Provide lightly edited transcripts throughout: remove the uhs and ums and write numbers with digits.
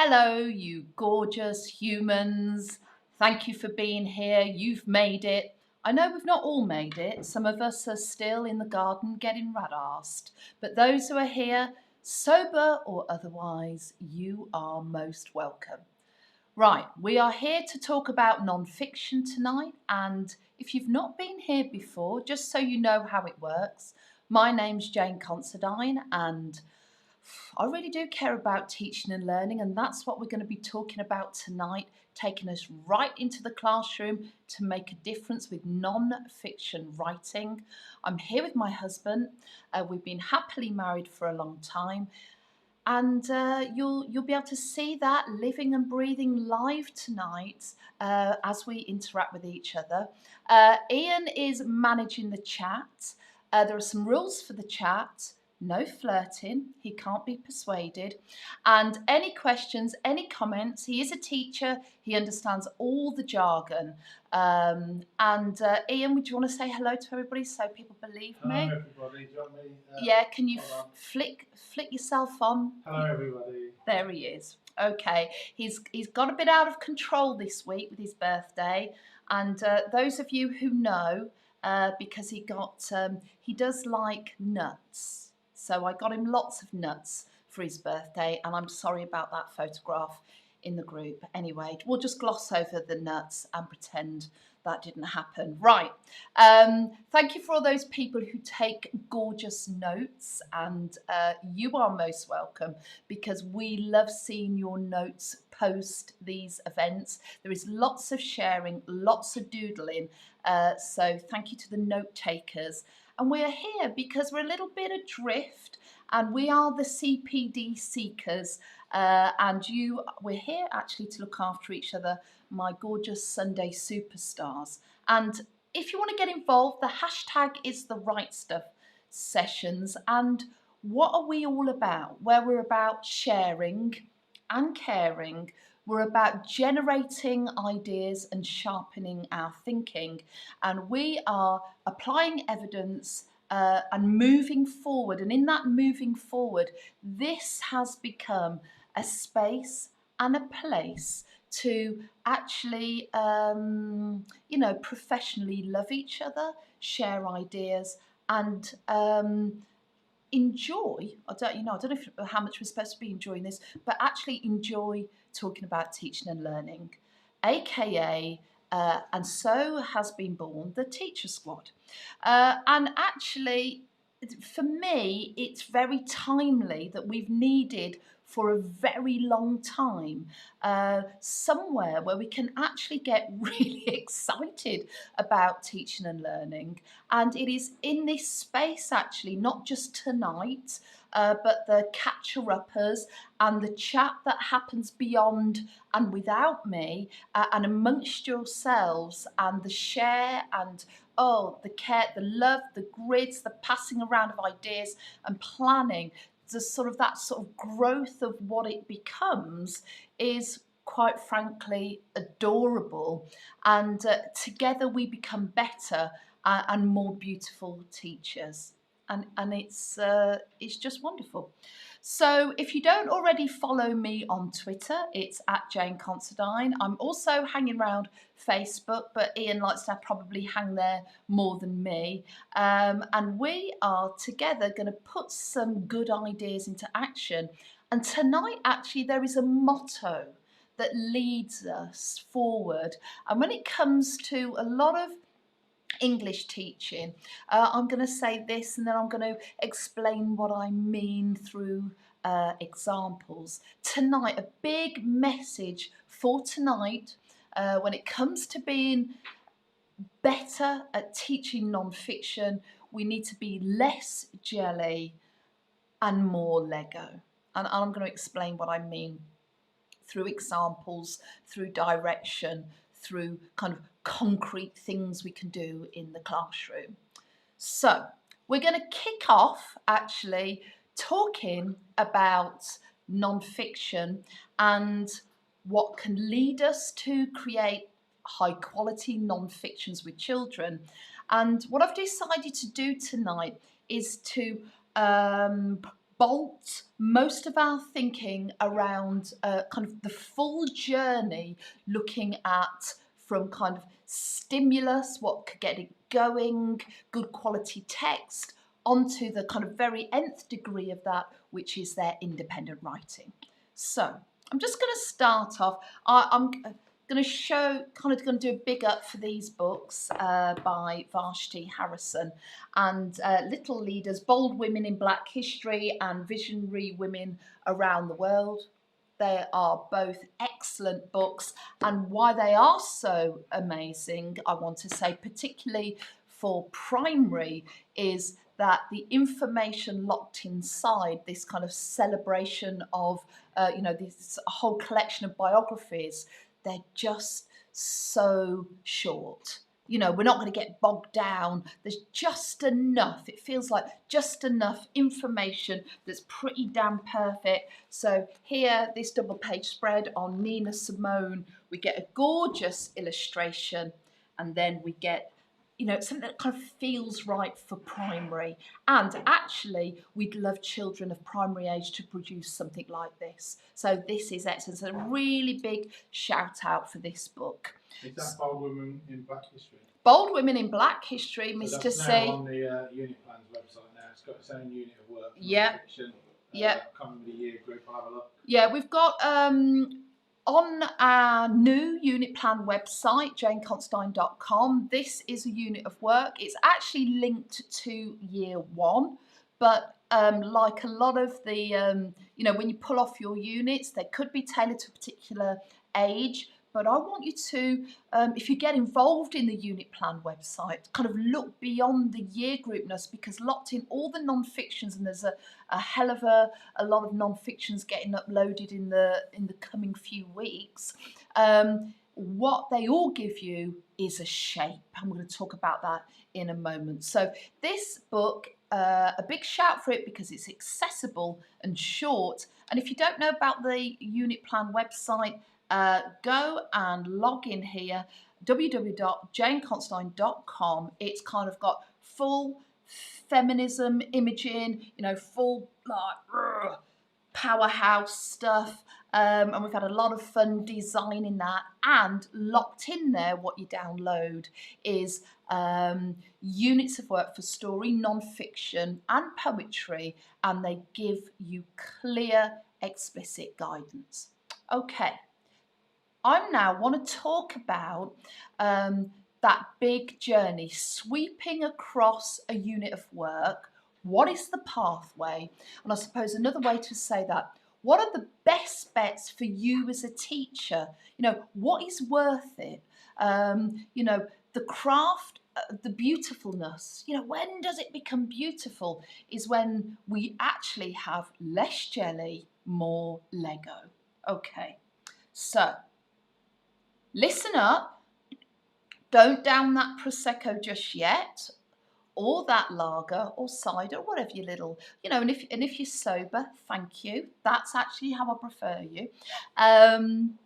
Hello, you gorgeous humans. Thank you for being here. You've made it. I know we've not all made it. Some of us are still in the garden getting rat-arsed. But those who are here, sober or otherwise, you are most welcome. Right, we are here to talk about non-fiction tonight, and if you've not been here before, just so you know how it works, my name's Jane Considine, and I really do care about teaching and learning, and that's what we're going to be talking about tonight, taking us right into the classroom to make a difference with non-fiction writing. I'm here with my husband. We've been happily married for a long time, and you'll be able to see that living and breathing live tonight as we interact with each other. Ian is managing the chat. There are some rules for the chat. No flirting, he can't be persuaded. And any questions, any comments, he is a teacher, he understands all the jargon. Ian, would you want to say hello to everybody so people believe me? Hello everybody, do you want me? Yeah, can you flick yourself on? Hello everybody. There he is. Okay, he's got a bit out of control this week with his birthday, and those of you who know, because he does like nuts. So I got him lots of nuts for his birthday, and I'm sorry about that photograph in the group. Anyway, we'll just gloss over the nuts and pretend that didn't happen. Right. Thank you for all those people who take gorgeous notes, and you are most welcome because we love seeing your notes post these events. There is lots of sharing, lots of doodling. So thank you to the note takers. And we're here because we're a little bit adrift, and we are the CPD seekers. We're here actually to look after each other, my gorgeous Sunday superstars. And if you want to get involved, the hashtag is the Right Stuff Sessions. And what are we all about? Well, we're about sharing and caring. We're about generating ideas and sharpening our thinking. And we are applying evidence and moving forward. And in that moving forward, this has become a space and a place to actually, professionally love each other, share ideas, and enjoy. I don't know how much we're supposed to be enjoying this, but actually enjoy talking about teaching and learning, aka. And so has been born the Teacher Squad. And actually, for me, it's very timely that we've needed for a very long time somewhere where we can actually get really excited about teaching and learning. And it is in this space, actually, not just tonight, but the catcher-uppers and the chat that happens beyond and without me and amongst yourselves, and the share and the care, the love, the grids, the passing around of ideas and planning, that sort of growth of what it becomes is quite frankly adorable. And together we become better and more beautiful teachers. And it's just wonderful. So if you don't already follow me on Twitter, it's at Jane Considine. I'm also hanging around Facebook, but Ian likes to probably hang there more than me. And we are together going to put some good ideas into action. And tonight, actually, there is a motto that leads us forward. And when it comes to a lot of English teaching, I'm going to say this and then I'm going to explain what I mean through examples. Tonight, a big message for tonight when it comes to being better at teaching non-fiction, we need to be less jelly and more Lego. And I'm going to explain what I mean through examples, through direction, through kind of concrete things we can do in the classroom. So we're going to kick off actually talking about non-fiction and what can lead us to create high quality non-fictions with children. And what I've decided to do tonight is to bolt most of our thinking around kind of the full journey, looking at from kind of stimulus, what could get it going, good quality text, onto the kind of very nth degree of that, which is their independent writing. So I'm just going to start off. I'm going to show, kind of going to do a big up for these books by Vashti Harrison, and Little Leaders, Bold Women in Black History and Visionary Women Around the World. They are both excellent books, and why they are so amazing, I want to say, particularly for primary, is that the information locked inside this kind of celebration of, this whole collection of biographies, they're just so short. You know, we're not going to get bogged down. There's just enough. It feels like just enough information that's pretty damn perfect. So here, this double page spread on Nina Simone, we get a gorgeous illustration, and then we get, you know, something that kind of feels right for primary. And actually, we'd love children of primary age to produce something like this. So this is excellent. So a really big shout out for this book. Is that Bold Women in Black History? Bold Women in Black History, So Mr. that's C. now on the Unit Plan's website now. It's got its own unit of work. Yeah. Fiction, Yeah. Can't remember the year group. I'll have a look. Yeah, we've got on our new unit plan website, janeconsidine.com, this is a unit of work. It's actually linked to year one, but like a lot of the, when you pull off your units, they could be tailored to a particular age. But I want you to, if you get involved in the unit plan website, kind of look beyond the year groupness, because locked in all the non-fictions, and there's a hell of a lot of non-fictions getting uploaded in the coming few weeks. What they all give you is a shape, and we're going to talk about that in a moment. So this book, a big shout for it because it's accessible and short. And if you don't know about the unit plan website, go and log in here, www.janeconsidine.com. It's kind of got full feminism imaging, full like powerhouse stuff. And we've had a lot of fun designing that. And locked in there, what you download is units of work for story, non-fiction and poetry, and they give you clear, explicit guidance. Okay. I now want to talk about that big journey, sweeping across a unit of work. What is the pathway? And I suppose another way to say that, what are the best bets for you as a teacher? What is worth it? The craft, the beautifulness, when does it become beautiful? Is when we actually have less jelly, more Lego. Okay, so listen up, don't down that Prosecco just yet, or that lager or cider, whatever your little, and if you're sober, thank you. That's actually how I prefer you. I'm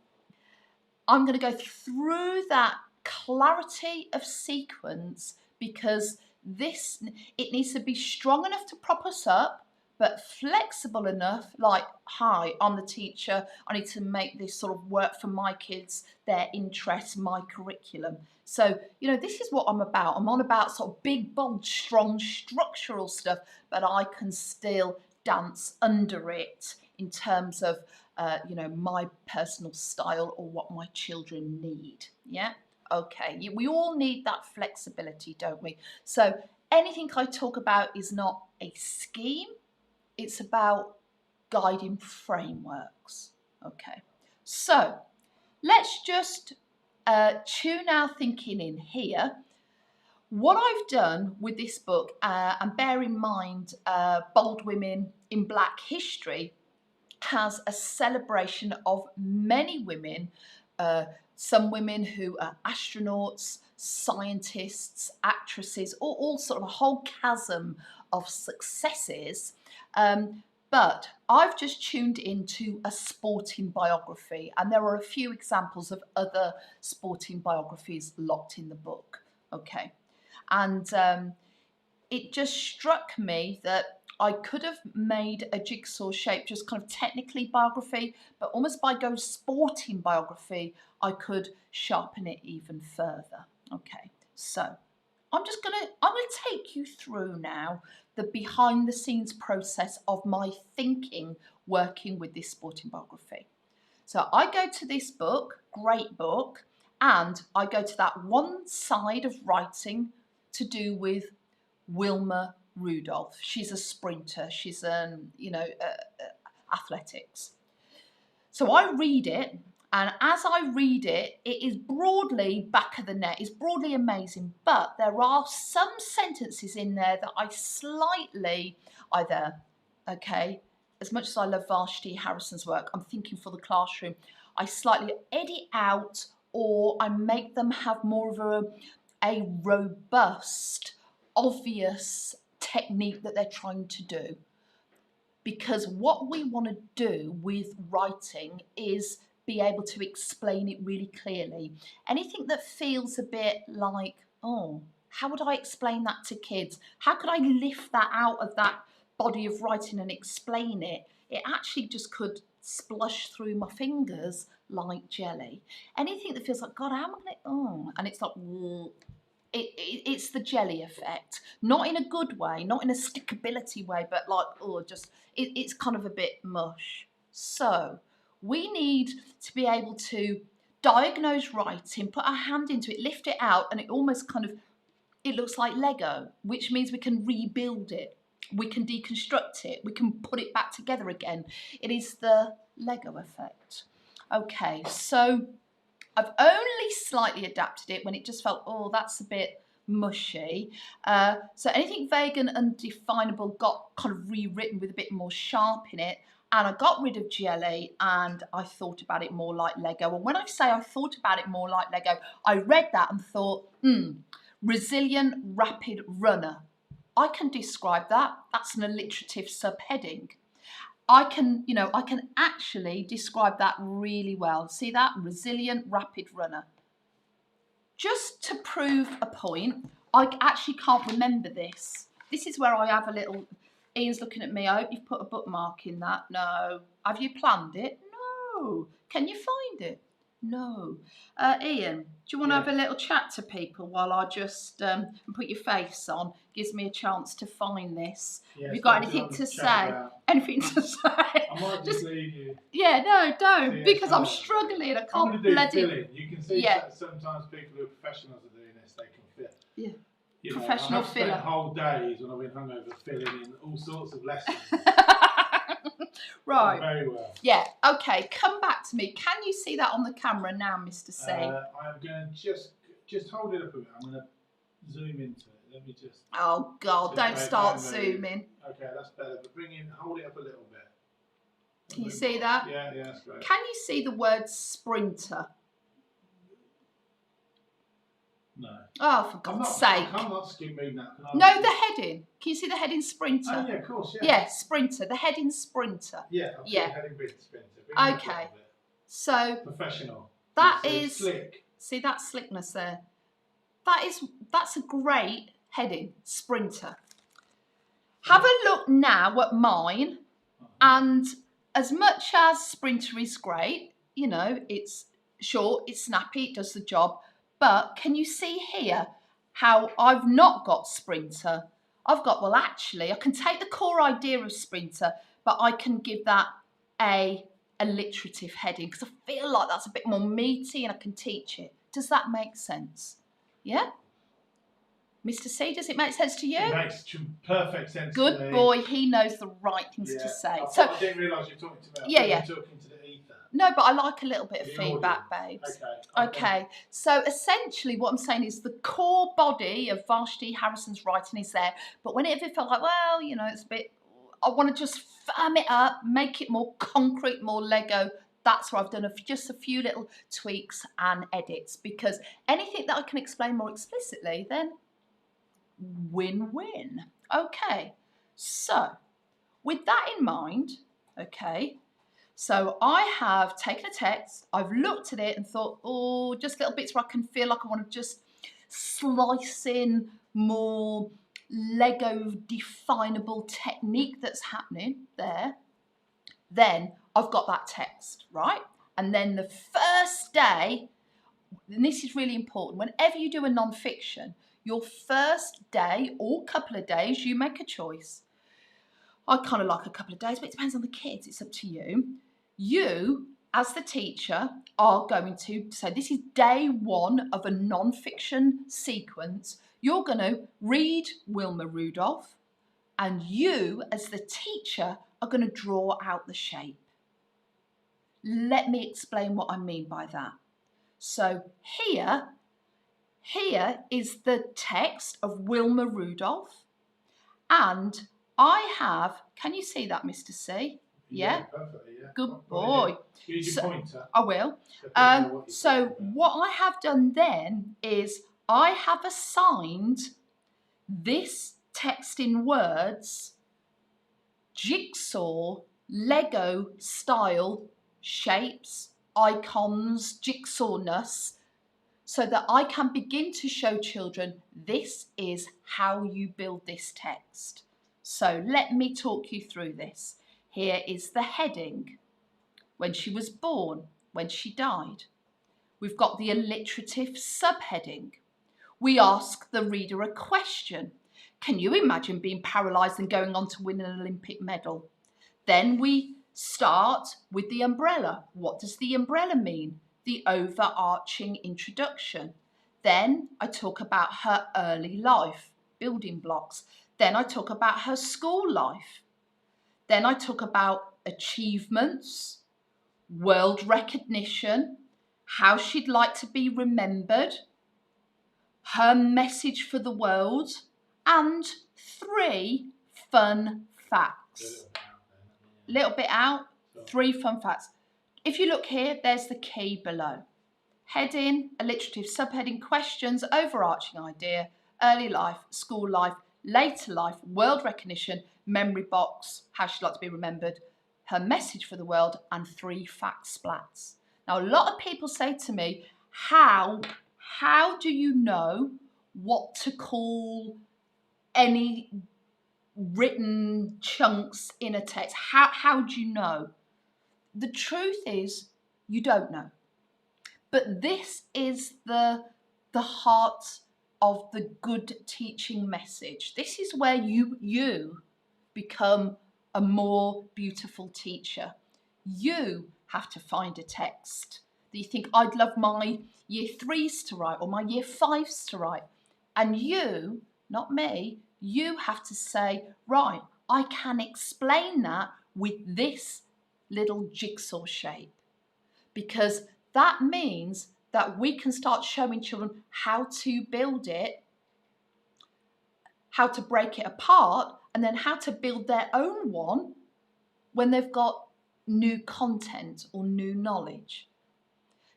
going to go through that clarity of sequence because it needs to be strong enough to prop us up, but flexible enough, like, hi, I'm the teacher, I need to make this sort of work for my kids, their interests, my curriculum. So, this is what I'm about. I'm on about sort of big, bold, strong, structural stuff, but I can still dance under it in terms of, my personal style or what my children need. Yeah? Okay. We all need that flexibility, don't we? So anything I talk about is not a scheme. It's about guiding frameworks. Okay, so let's just tune our thinking in here. What I've done with this book, and bear in mind, Bold Women in Black History has a celebration of many women, some women who are astronauts, scientists, actresses, all sort of a whole chasm of successes. But I've just tuned into a sporting biography, and there are a few examples of other sporting biographies locked in the book. Okay, and it just struck me that I could have made a jigsaw shape, just kind of technically biography, but almost by go sporting biography, I could sharpen it even further. Okay, so I'm gonna take you through now the behind the scenes process of my thinking working with this sporting biography. So I go to this book, great book, and I go to that one side of writing to do with Wilma Rudolph. She's a sprinter. She's athletics. So I read it, and as I read it, it is broadly back of the net. It's broadly amazing, but there are some sentences in there that I slightly either, okay, as much as I love Vashti Harrison's work, I'm thinking for the classroom, I slightly edit out or I make them have more of a robust, obvious technique that they're trying to do. Because what we want to do with writing is be able to explain it really clearly. Anything that feels a bit like, oh, how would I explain that to kids? How could I lift that out of that body of writing and explain it? It actually just could splush through my fingers like jelly. Anything that feels like, God, how am I going to, oh, and it's like, it's the jelly effect. Not in a good way, not in a stickability way, but like, oh, just, it's kind of a bit mush. So we need to be able to diagnose writing, put our hand into it, lift it out, and it almost kind of, it looks like Lego, which means we can rebuild it. We can deconstruct it. We can put it back together again. It is the Lego effect. Okay, so I've only slightly adapted it when it just felt, oh, that's a bit mushy. So anything vague and undefinable got kind of rewritten with a bit more sharp in it. And I got rid of jelly and I thought about it more like Lego. And when I say I thought about it more like Lego, I read that and thought, resilient, rapid runner. I can describe that. That's an alliterative subheading. I can actually describe that really well. See that? Resilient, rapid runner. Just to prove a point, I actually can't remember this. This is where I have a little, Ian's looking at me, I hope you've put a bookmark in that. No. Have you planned it? No. Can you find it? No. Ian, do you want to have a little chat to people while I just put your face on? Gives me a chance to find this. Yeah, have you got anything to say? Anything to say? I might just leave you. Yeah, no, don't, because I'm struggling. I can't bloody. Filling. You can see that sometimes people who are professionals are doing this, they can fill. Yeah. You Professional know, I've filler. spent whole days when I've been hungover filling in all sorts of lessons. Right. Very well. Yeah, okay, come back to me. Can you see that on the camera now, Mr. C? I'm going to just hold it up a bit. I'm going to zoom into it. Let me just... Oh, God, don't start zooming. Okay, that's better. But hold it up a little bit. Can you see that? Yeah, that's great. Can you see the word sprinter? No. Oh, for God's sake. I'm not skim reading that. No, the heading. Can you see the heading sprinter? Oh, yeah, of course, yeah. Yeah, sprinter. The heading sprinter. Yeah, yeah. The heading sprinter. Okay. So professional. That is slick. See that slickness there? That's a great heading, sprinter. Have a look now at mine, and as much as sprinter is great, you know, it's short, it's snappy, it does the job. But can you see here how I've not got sprinter? I've got, well, actually, I can take the core idea of sprinter, but I can give that a alliterative heading because I feel like that's a bit more meaty and I can teach it. Does that make sense? Yeah? Mr. C, does it make sense to you? It makes perfect sense Good to me. boy, he knows the right things to say. I didn't realise you were talking to me. Yeah. You're talking to the ether. No, but I like a little bit of feedback, babes. Okay. So essentially what I'm saying is the core body of Vashti Harrison's writing is there, but whenever it felt like, well, you know, it's a bit, I want to just firm it up, make it more concrete, more Lego. That's where I've done just a few little tweaks and edits, because anything that I can explain more explicitly, then win-win. Okay, so with that in mind, okay, so I have taken a text, I've looked at it and thought, oh, just little bits where I can feel like I want to just slice in more Lego definable technique that's happening there, then I've got that text, right? And then the first day, and this is really important, whenever you do a non-fiction, your first day or couple of days, you make a choice. I kind of like a couple of days, but it depends on the kids. It's up to you. You, as the teacher, are going to say, this is day one of a non-fiction sequence. You're going to read Wilma Rudolph, and you, as the teacher, are going to draw out the shape. Let me explain what I mean by that. So here is the text of Wilma Rudolph, and I have, can you see that, Mr. C? Yeah? Perfectly, yeah. Good boy. Use your pointer. I will. So what I have done then is I have assigned this text in words, Jigsaw, Lego style shapes, icons, jigsawness, so that I can begin to show children this is how you build this text. So let me talk you through this. Here is the heading. When she was born, when she died. We've got the alliterative subheading. We ask the reader a question. Can you imagine being paralysed and going on to win an Olympic medal? Then we start with the umbrella. What does the umbrella mean? The overarching introduction. Then I talk about her early life, building blocks. Then I talk about her school life. Then I talk about achievements, world recognition, how she'd like to be remembered, her message for the world, and 3 fun facts. Little bit out, 3 fun facts. If you look here, there's the key below. Heading, alliterative subheading, questions, overarching idea, early life, school life, later life, world recognition, memory box, how she'd like to be remembered, her message for the world, and 3 fact splats. Now, a lot of people say to me, how do you know what to call any written chunks in a text? How do you know? The truth is, you don't know. But this is the heart of the good teaching message. This is where you become a more beautiful teacher. You have to find a text that you think, I'd love my year 3s to write or my year 5s to write. And you, not me, you have to say, right, I can explain that with this little jigsaw shape. Because that means that we can start showing children how to build it, how to break it apart, and then how to build their own one when they've got new content or new knowledge.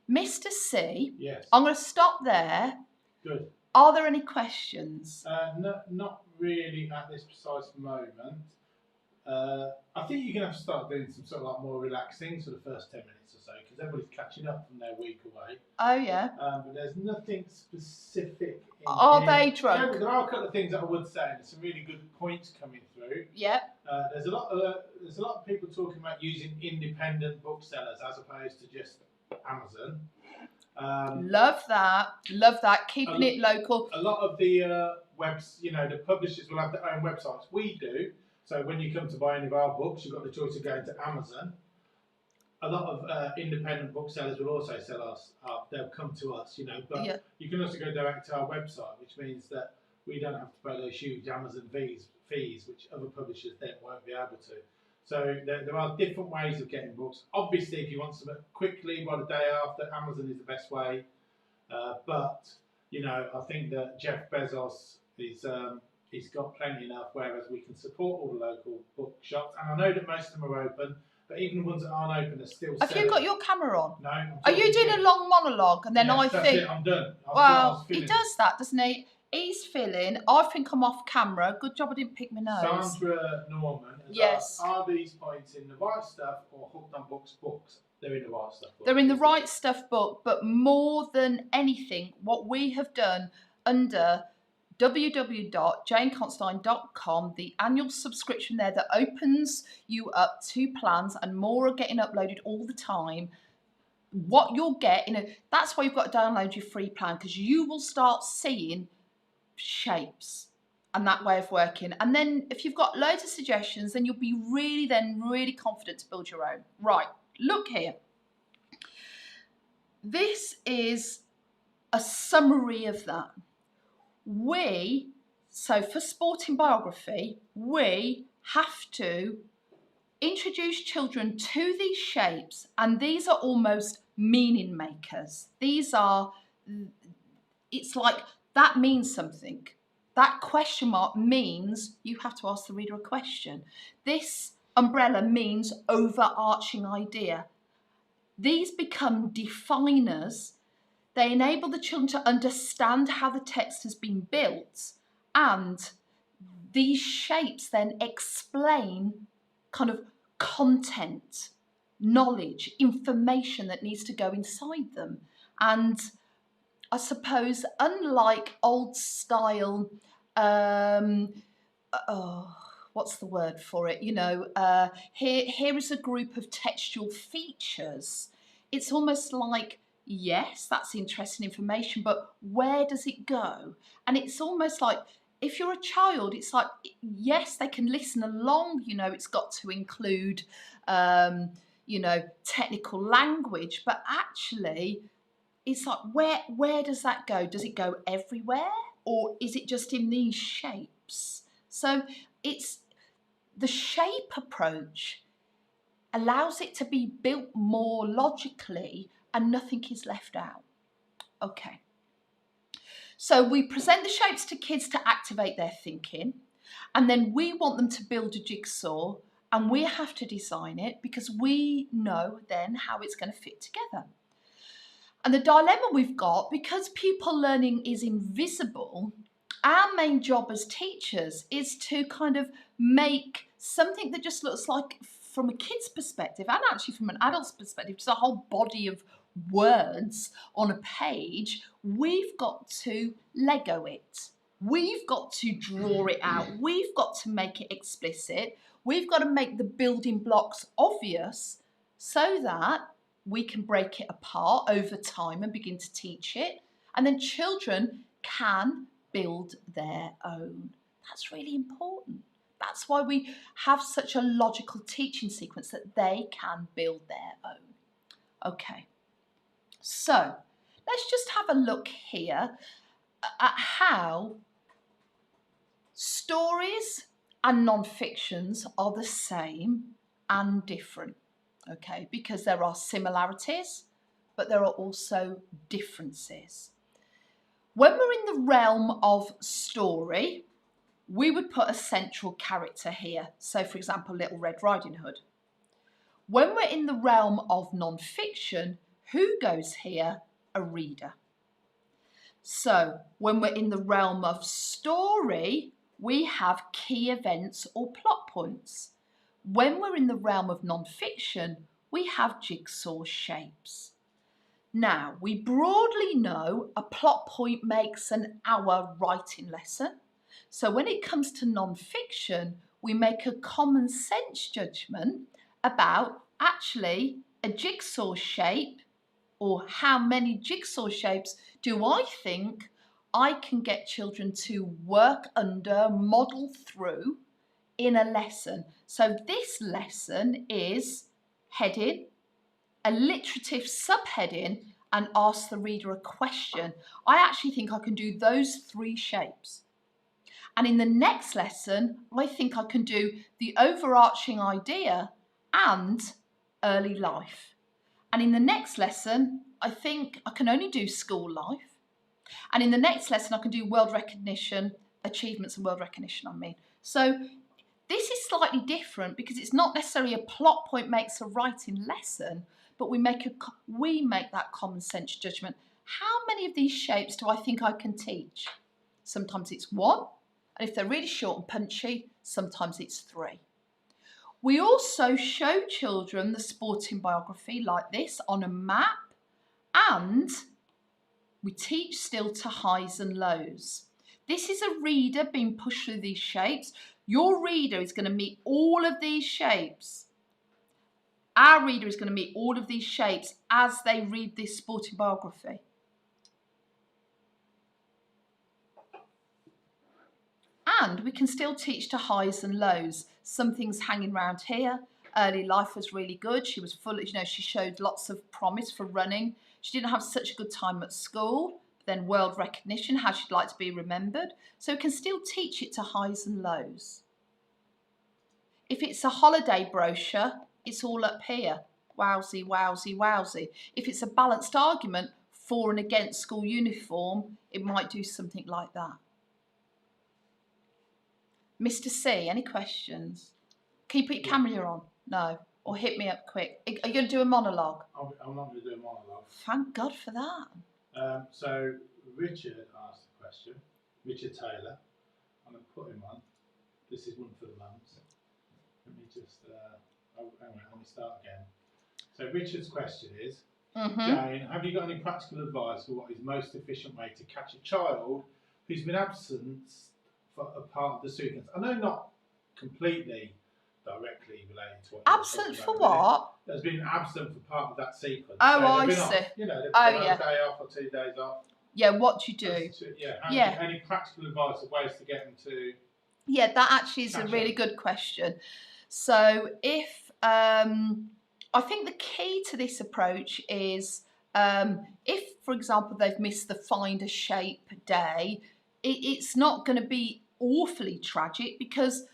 Mr. C, yes. I'm going to stop there. Good. Are there any questions? Not really at this precise moment. I think you're going to have to start doing some sort of like more relaxing for the first 10 minutes or so, because everybody's catching up from their week away. Oh, yeah. But there's nothing specific in Are here. they drunk? Yeah, there are a couple of things that I would say, and there's some really good points coming through. Yep. There's a lot of people talking about using independent booksellers as opposed to just Amazon. Love that. Keeping it local. A lot of the the publishers will have their own websites. We do. So when you come to buy any of our books, you've got the choice of going to Amazon. A lot of independent booksellers will also sell us. They'll come to us, but Yeah. You can also go direct to our website, which means that we don't have to pay those huge Amazon fees, which other publishers then won't be able to. So there are different ways of getting books. Obviously, if you want something quickly by the day after, Amazon is the best way. But I think that Jeff Bezos is he's got plenty enough, whereas we can support all the local bookshops. And I know that most of them are open, but even the ones that aren't open are still Have you got your camera on? No. Are you doing a long monologue? And then yes, I that's think, it, I'm done. He does that, doesn't he? He's filling. I think I'm off camera. Good job I didn't pick my nose. Sandra Norman has yes. asked, are these points in the right stuff or Hooked on Books books? They're in the right stuff book. They're in the right stuff book, but more than anything, what we have done under www.janeconsidine.com, the annual subscription there that opens you up to plans, and more are getting uploaded all the time. What you'll get, that's why you've got to download your free plan, because you will start seeing shapes and that way of working. And then if you've got loads of suggestions, then you'll be really confident to build your own. Right, look here. This is a summary of that. So for sporting biography, we have to introduce children to these shapes, and these are almost meaning makers. It's like that means something. That question mark means you have to ask the reader a question. This umbrella means overarching idea. These become definers. They enable the children to understand how the text has been built, and these shapes then explain kind of content, knowledge, information that needs to go inside them. And I suppose, unlike old style, what's the word for it? Here is a group of textual features. It's almost like, yes, that's interesting information, but where does it go? And it's almost like, if you're a child, it's like, yes, they can listen along, it's got to include, technical language, but actually, it's like, where does that go? Does it go everywhere? Or is it just in these shapes? So it's the shape approach allows it to be built more logically and nothing is left out. Okay. So we present the shapes to kids to activate their thinking, and then we want them to build a jigsaw, and we have to design it because we know then how it's going to fit together. And the dilemma we've got, because pupil learning is invisible, our main job as teachers is to kind of make something that just looks like, from a kid's perspective and actually from an adult's perspective, just a whole body of words on a page. We've got to Lego it. We've got to draw it out. We've got to make it explicit. We've got to make the building blocks obvious so that we can break it apart over time and begin to teach it. And then children can build their own. That's really important. That's why we have such a logical teaching sequence, that they can build their own. Okay, so let's just have a look here at how stories and non-fictions are the same and different. Okay, because there are similarities, but there are also differences. When we're in the realm of story, we would put a central character here. So, for example, Little Red Riding Hood. When we're in the realm of non-fiction, who goes here? A reader. So, when we're in the realm of story, we have key events or plot points. When we're in the realm of non-fiction, we have jigsaw shapes. Now, we broadly know a plot point makes an hour writing lesson. So when it comes to non-fiction, we make a common sense judgment about actually a jigsaw shape, or how many jigsaw shapes do I think I can get children to work under, model through in a lesson. So this lesson is heading, alliterative subheading, and ask the reader a question. I actually think I can do those 3 shapes. And in the next lesson, I think I can do the overarching idea and early life. And in the next lesson, I think I can only do school life. And in the next lesson, I can do world recognition, achievements and world recognition, So this is slightly different because it's not necessarily a plot point makes a writing lesson, but we make that common sense judgment. How many of these shapes do I think I can teach? Sometimes it's 1, and if they're really short and punchy, sometimes it's 3. We also show children the sporting biography like this on a map, and we teach still to highs and lows. This is a reader being pushed through these shapes. Your reader is going to meet all of these shapes. Our reader is going to meet all of these shapes as they read this sporting biography. And we can still teach to highs and lows. Some things hanging around here. Early life was really good. She was full, she showed lots of promise for running. She didn't have such a good time at school. Then world recognition, how she'd like to be remembered. So we can still teach it to highs and lows. If it's a holiday brochure, it's all up here. Wowsy, wowsy, wowsy. If it's a balanced argument for and against school uniform, it might do something like that. Mr. C, any questions? Can you put your camera on? No. Or hit me up quick. Are you going to do a monologue? I'm not going to do a monologue. Thank God for that. So Richard asked a question. Richard Taylor. I'm going to put him on. This is one for the mums. Let me just, let me start again. So Richard's question is, Jane, have you got any practical advice for what is most efficient way to catch a child who's been absent for a part of the sequence? I know not completely directly related to what absent for what? Has been absent for part of that sequence. Oh, so I see. Off, they've been a day off or 2 days off. Yeah, what do you do? Any practical advice or ways to get them to... Yeah, that actually is a really good question. So if, I think the key to this approach is, if, for example, they've missed the find a shape day, it's not going to be awfully tragic, because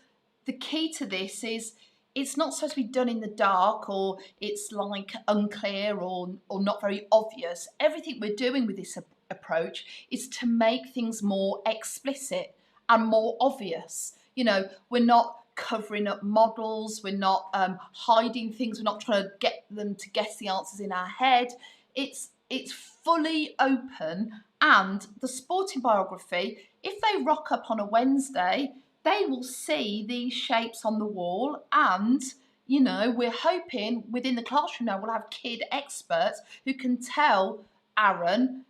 the key to this is it's not supposed to be done in the dark, or it's like unclear or not very obvious. Everything we're doing with this approach is to make things more explicit and more obvious. We're not covering up models, we're not hiding things, we're not trying to get them to guess the answers in our head. It's fully open, and the sporting biography, if they rock up on a Wednesday, they will see these shapes on the wall, and we're hoping within the classroom now we'll have kid experts who can tell Aaron,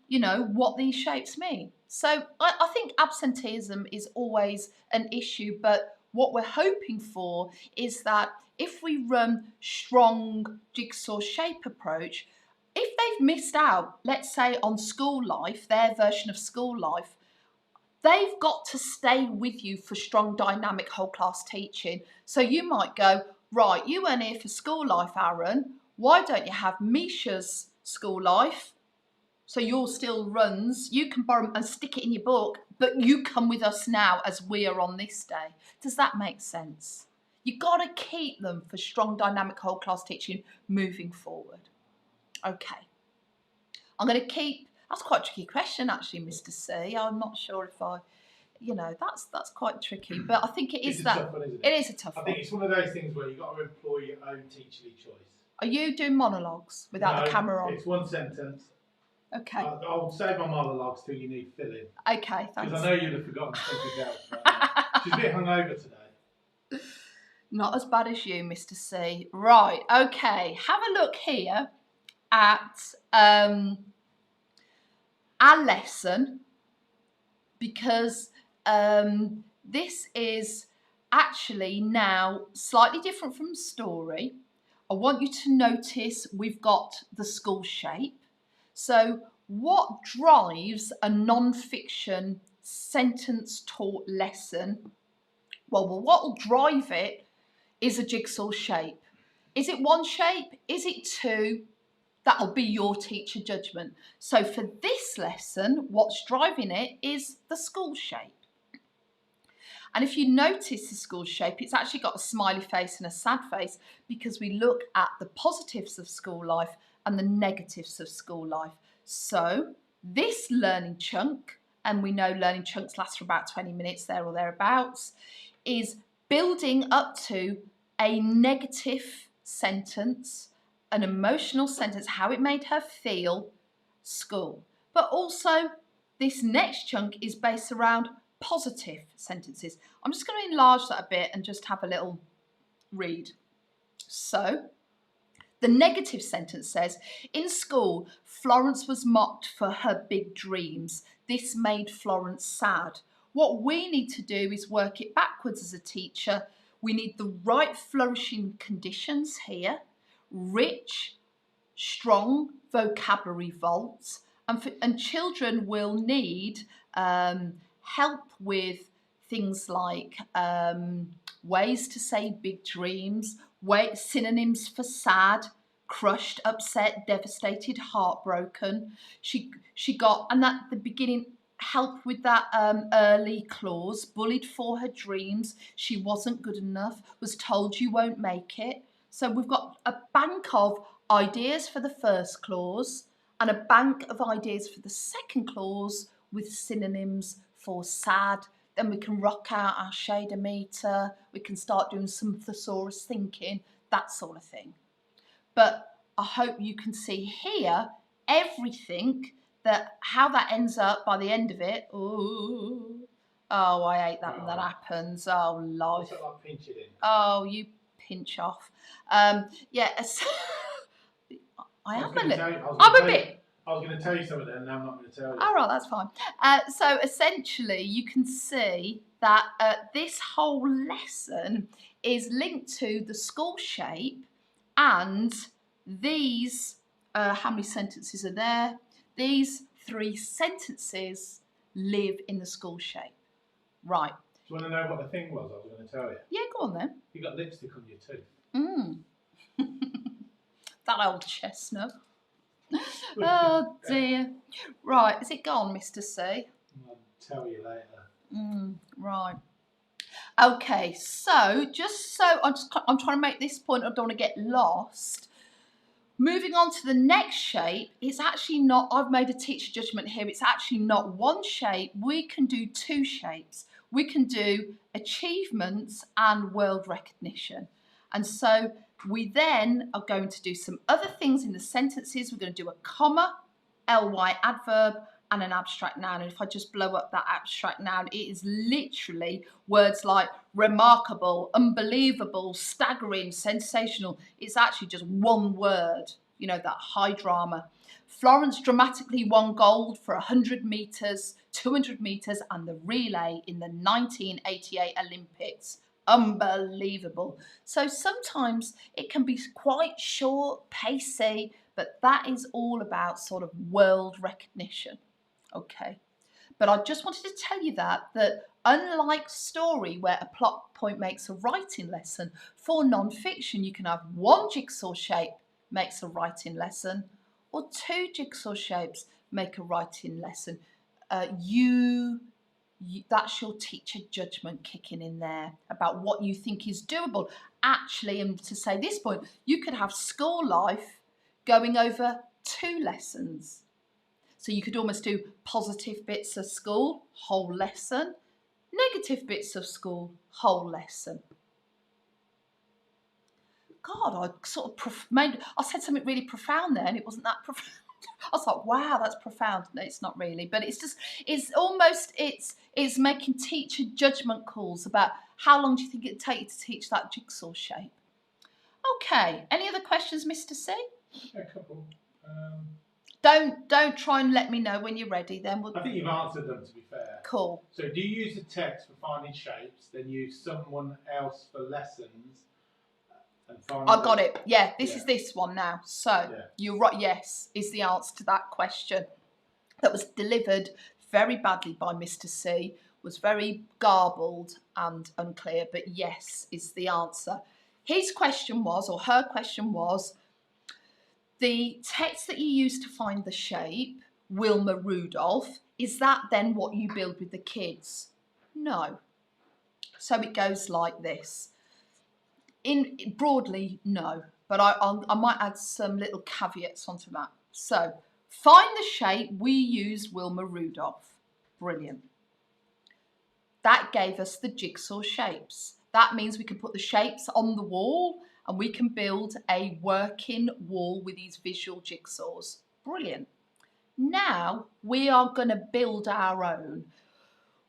what these shapes mean. So I think absenteeism is always an issue, but what we're hoping for is that if we run strong jigsaw shape approach, if they've missed out, let's say on school life, their version of school life, they've got to stay with you for strong dynamic whole class teaching. So you might go, right, you weren't here for school life, Aaron. Why don't you have Misha's school life? So yours still runs, you can borrow and stick it in your book, but you come with us now as we are on this day. Does that make sense? You've got to keep them for strong dynamic whole class teaching moving forward. Okay. I'm going to keep, that's quite a tricky question actually, Mr. C. I'm not sure if that's quite tricky, but I think it is that. Tough one, isn't it? It is a tough one. I think it's one of those things where you've got to employ your own teacherly choice. Are you doing monologues without the camera on? It's one sentence. Okay. I'll save my monologues till you need filling. Okay, thanks. Because I know you'd have forgotten something else. Right? She's a bit hungover today. Not as bad as you, Mr. C. Right, okay. Have a look here at our lesson, because this is actually now slightly different from story. I want you to notice we've got the school shape. So what drives a non-fiction sentence taught lesson? Well, what will drive it is a jigsaw shape. Is it one shape? Is it two? That'll be your teacher judgment. So for this lesson, what's driving it is the school shape. And if you notice the school shape, it's actually got a smiley face and a sad face, because we look at the positives of school life and the negatives of school life. So this learning chunk, and we know learning chunks last for about 20 minutes there or thereabouts, is building up to a negative sentence, an emotional sentence, how it made her feel, school. But also this next chunk is based around positive sentences. I'm just going to enlarge that a bit and just have a little read. So the negative sentence says, in school, Florence was mocked for her big dreams. This made Florence sad. What we need to do is work it backwards as a teacher. We need the right flourishing conditions here, rich, strong vocabulary vaults, and children will need help with things like ways to say big dreams, synonyms for sad, crushed, upset, devastated, heartbroken. She got, and at the beginning, help with that early clause, bullied for her dreams, she wasn't good enough, was told you won't make it. So we've got a bank of ideas for the first clause and a bank of ideas for the second clause with synonyms for sad. Then we can rock out our shader meter, we can start doing some thesaurus thinking, that sort of thing. But I hope you can see here everything, that how that ends up by the end of it. Oh, I hate that when that happens. Oh, life. Like pinch it in. Oh, you pinch off. Yeah, I'm a bit. I was going to tell you something then, and I'm not going to tell you. All right, that's fine. So essentially, you can see that this whole lesson is linked to the school shape, and these, how many sentences are there? These 3 sentences live in the school shape. Right. Do you want to know what the thing was I was going to tell you? Yeah, go on then. You got lipstick on your tooth. That old chestnut. Oh dear. Right, is it gone, Mr. C? I'll tell you later. Right. Okay, so just so I'm trying to make this point, I don't want to get lost. Moving on to the next shape, it's actually not, I've made a teacher judgment here, it's actually not one shape, we can do 2 shapes. We can do achievements and world recognition. And so we then are going to do some other things in the sentences. We're going to do a comma, ly adverb, and an abstract noun. And if I just blow up that abstract noun, it is literally words like remarkable, unbelievable, staggering, sensational. It's actually just one word, you know, that high drama. Florence dramatically won gold for 100 metres, 200 metres, and the relay in the 1988 Olympics. Unbelievable. So sometimes it can be quite short, pacey, but that is all about sort of world recognition. Okay. But I just wanted to tell you that unlike story, where a plot point makes a writing lesson, for non-fiction you can have 1 jigsaw shape makes a writing lesson, or 2 jigsaw shapes make a writing lesson. That's your teacher judgment kicking in there about what you think is doable. Actually, and to say this point, you could have school life going over 2 lessons. So you could almost do positive bits of school, whole lesson, negative bits of school, whole lesson. God, I said something really profound there, and it wasn't that profound. I was like, wow, that's profound. No, it's not really, but it's making teacher judgment calls about how long do you think it'd take you to teach that jigsaw shape. Okay, any other questions, Mr. C? A couple. Don't try and let me know when you're ready then. I think you've answered them, to be fair. Cool. So do you use the text for finding shapes, then use someone else for lessons? I got it. Yeah, this is this one now. So you're right. Yes, is the answer to that question. That was delivered very badly by Mr. C. Was very garbled and unclear. But yes, is the answer. His question was, or her question was, the text that you use to find the shape, Wilma Rudolph, is that then what you build with the kids? No. So it goes like this. Broadly, no, but I might add some little caveats onto that. So, find the shape, we used Wilma Rudolph. Brilliant. That gave us the jigsaw shapes. That means we can put the shapes on the wall and we can build a working wall with these visual jigsaws. Brilliant. Now, we are going to build our own.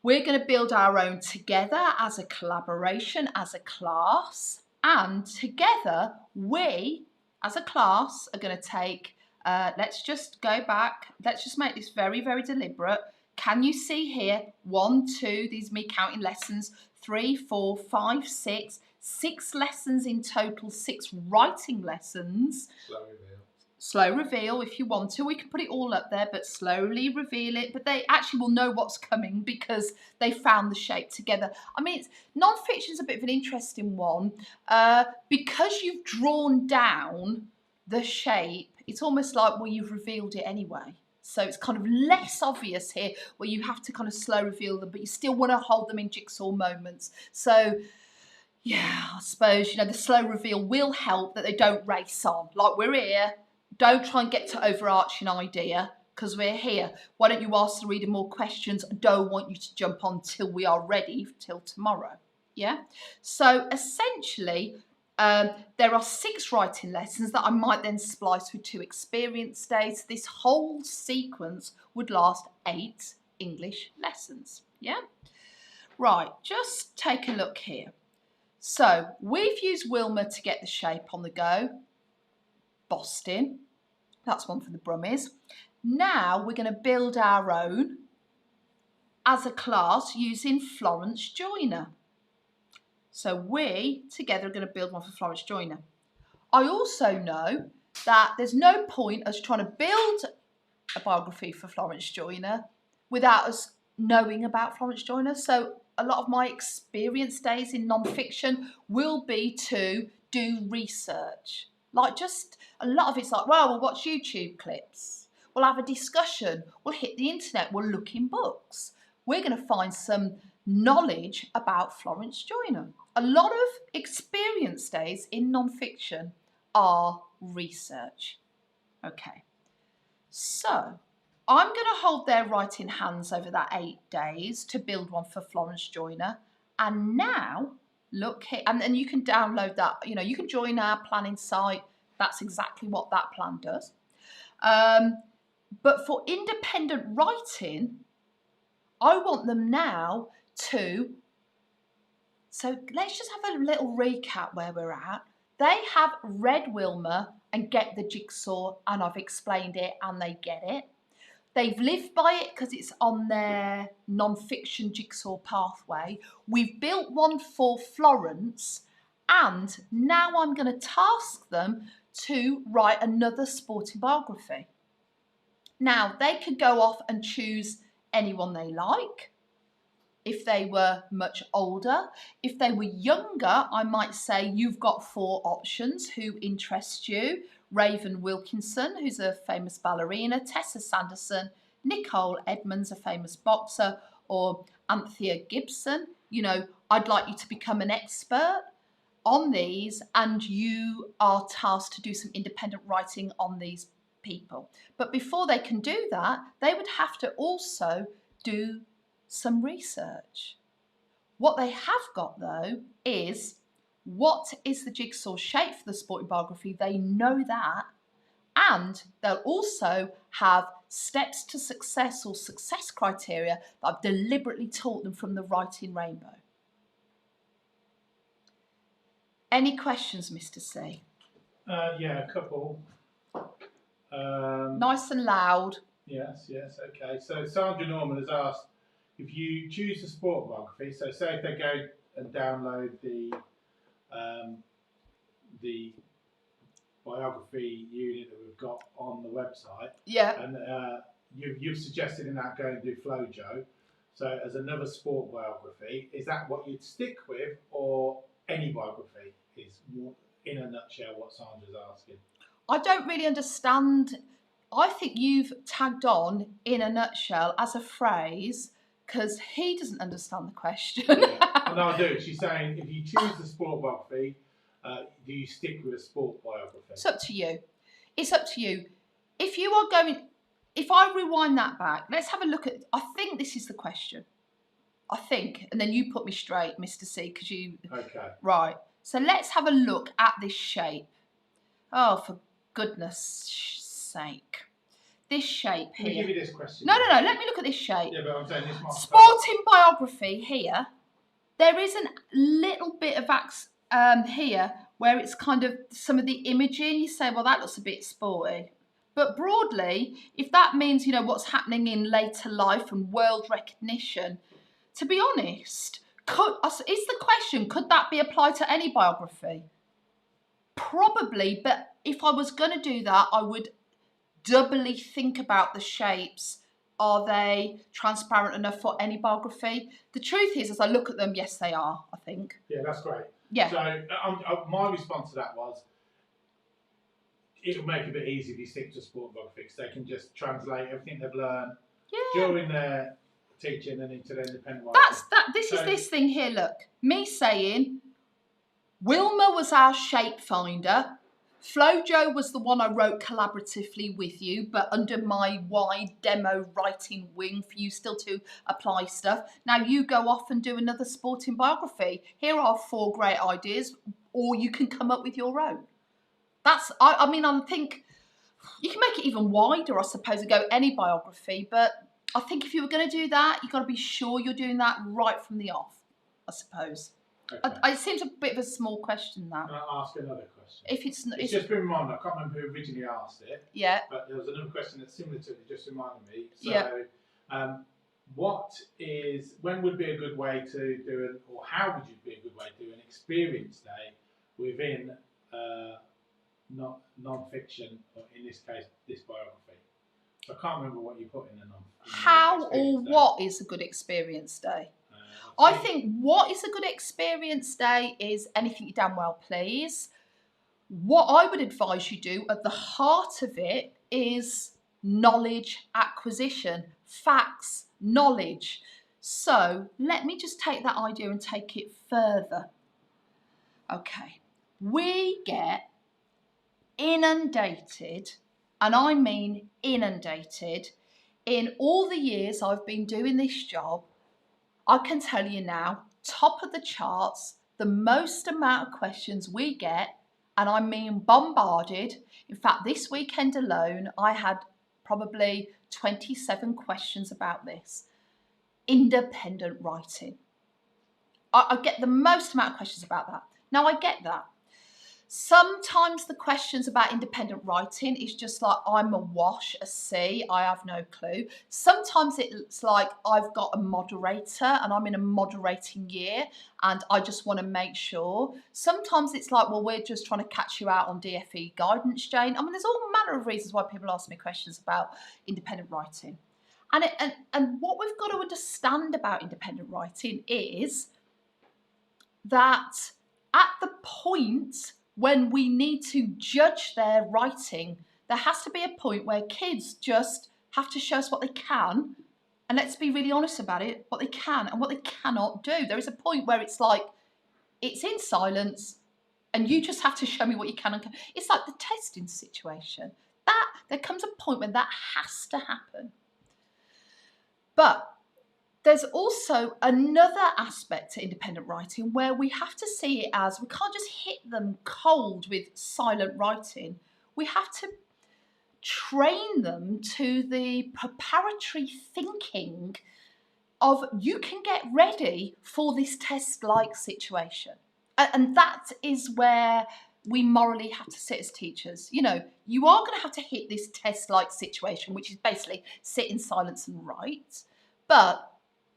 We're going to build our own together as a collaboration, as a class. And together, we, as a class, are going to take, let's just go back. Let's just make this very, very deliberate. can you see here? 1, 2, these are me counting lessons, 3, 4, 5, 6, 6 lessons in total, 6 writing lessons. Slow reveal if you want to. We can put it all up there, but slowly reveal it. But they actually will know what's coming because they found the shape together. I mean, non-fiction is a bit of an interesting one because you've drawn down the shape. It's almost like, well, you've revealed it anyway. So it's kind of less obvious here where you have to kind of slow reveal them, but you still want to hold them in jigsaw moments. So yeah, I suppose, the slow reveal will help that they don't race on. Like, we're here. Don't try and get to overarching idea because we're here. Why don't you ask the reader more questions? I don't want you to jump on till we are ready, till tomorrow. Yeah? So essentially, there are 6 writing lessons that I might then splice with 2 experience days. This whole sequence would last 8 English lessons. Yeah? Right, just take a look here. So we've used Wilma to get the shape on the go. Boston. That's one for the Brummies. Now we're going to build our own as a class using Florence Joyner. So we together are going to build one for Florence Joyner. I also know that there's no point us trying to build a biography for Florence Joyner without us knowing about Florence Joyner. So a lot of my experience days in non-fiction will be to do research. Like, just a lot of it's like, well, we'll watch YouTube clips. We'll have a discussion. We'll hit the internet. We'll look in books. We're going to find some knowledge about Florence Joyner. A lot of experience days in non-fiction are research. Okay. So I'm going to hold their writing hands over that 8 days to build one for Florence Joyner. And now, look here, and you can download that, you can join our planning site. That's exactly what that plan does. But for independent writing, I want them now to, so let's just have a little recap where we're at. They have read Wilma and get the jigsaw, and I've explained it and they get it. They've lived by it because it's on their non-fiction jigsaw pathway. We've built one for Florence, and now I'm going to task them to write another sporting biography. Now, they could go off and choose anyone they like. If they were much older, if they were younger, I might say you've got 4 options who interest you. Raven Wilkinson, who's a famous ballerina, Tessa Sanderson, Nicole Edmonds, a famous boxer, or Anthea Gibson. I'd like you to become an expert on these, and you are tasked to do some independent writing on these people. But before they can do that, they would have to also do some research. What they have got, though, is what is the jigsaw shape for the sporting biography. They know that, and they'll also have steps to success or success criteria that I've deliberately taught them from the Writing Rainbow. Any questions, Mr. C? Yeah, a couple. Nice and loud. Yes, okay. So Sandra Norman has asked, if you choose a sport biography, so say if they go and download the biography unit that we've got on the website, yeah, and you've suggested in that go and do Flojo, so as another sport biography, is that what you'd stick with, or any biography is, in a nutshell, what Sandra's asking? I don't really understand. I think you've tagged on in a nutshell as a phrase because he doesn't understand the question. Yeah. No, I do. She's saying if you choose the sport biography, do you stick with a sport biography? It's up to you. It's up to you. If you are going, if I rewind that back, let's have a look at, I think this is the question. I think, and then you put me straight, Mr. C, because you... Okay. Right. So let's have a look at this shape. Oh, for goodness sake. This shape here. Let me give you this question. No. Let me look at this shape. Yeah, but I'm saying this might... Sporting biography here. There is a little bit of here where it's kind of some of the imaging. You say, well, that looks a bit sporty. But broadly, if that means, you know, what's happening in later life and world recognition, to be honest, is the question, could that be applied to any biography? Probably, but if I was going to do that, I would doubly think about the shapes. Are they transparent enough for any biography? The truth is, as I look at them, yes, they are, I think. Yeah, that's great. Yeah. So my response to that was, it'll make it a bit easier if you stick to sport biography, because they can just translate everything they've learned during their teaching and into their independent writing. This is this thing here, look. Me saying, Wilma was our shape finder. Flojo was the one I wrote collaboratively with you, but under my wide demo writing wing for you still to apply stuff. Now you go off and do another sporting biography. Here are 4 great ideas, or you can come up with your own. I mean, I think you can make it even wider, I suppose, and go any biography, but I think if you were going to do that, you've got to be sure you're doing that right from the off, I suppose. Okay. It seems a bit of a small question, that. Can I ask another question? If it's just been reminded, I can't remember who originally asked it. Yeah. But there was another question that's similar to it, just reminded me. So, yeah. When would be a good way to do or how would you be a good way to do an experience day within non-fiction, or in this case, this biography? So I can't remember what you put in the how or what is a good experience day? I think what is a good experience day is anything you damn well please. What I would advise you do at the heart of it is knowledge acquisition, facts, knowledge. So let me just take that idea and take it further. Okay, we get inundated, and I mean inundated, in all the years I've been doing this job. I can tell you now, top of the charts, the most amount of questions we get, and I mean bombarded. In fact, this weekend alone, I had probably 27 questions about this. Independent writing. I get the most amount of questions about that. Now, I get that. Sometimes the questions about independent writing is just like, I'm a wash, a sea, I have no clue. Sometimes it's like I've got a moderator and I'm in a moderating year and I just want to make sure. Sometimes it's like, well, we're just trying to catch you out on DFE guidance, Jane. I mean, there's all manner of reasons why people ask me questions about independent writing. And what we've got to understand about independent writing is that at the point when we need to judge their writing, there has to be a point where kids just have to show us what they can, and let's be really honest about it, what they can and what they cannot do. There is a point where it's like, it's in silence, and you just have to show me what you can and can't. It's like the testing situation. There comes a point when that has to happen. But there's also another aspect to independent writing where we have to see it as, we can't just hit them cold with silent writing. We have to train them to the preparatory thinking of, you can get ready for this test-like situation. And that is where we morally have to sit as teachers. You know, you are going to have to hit this test-like situation, which is basically sit in silence and write. But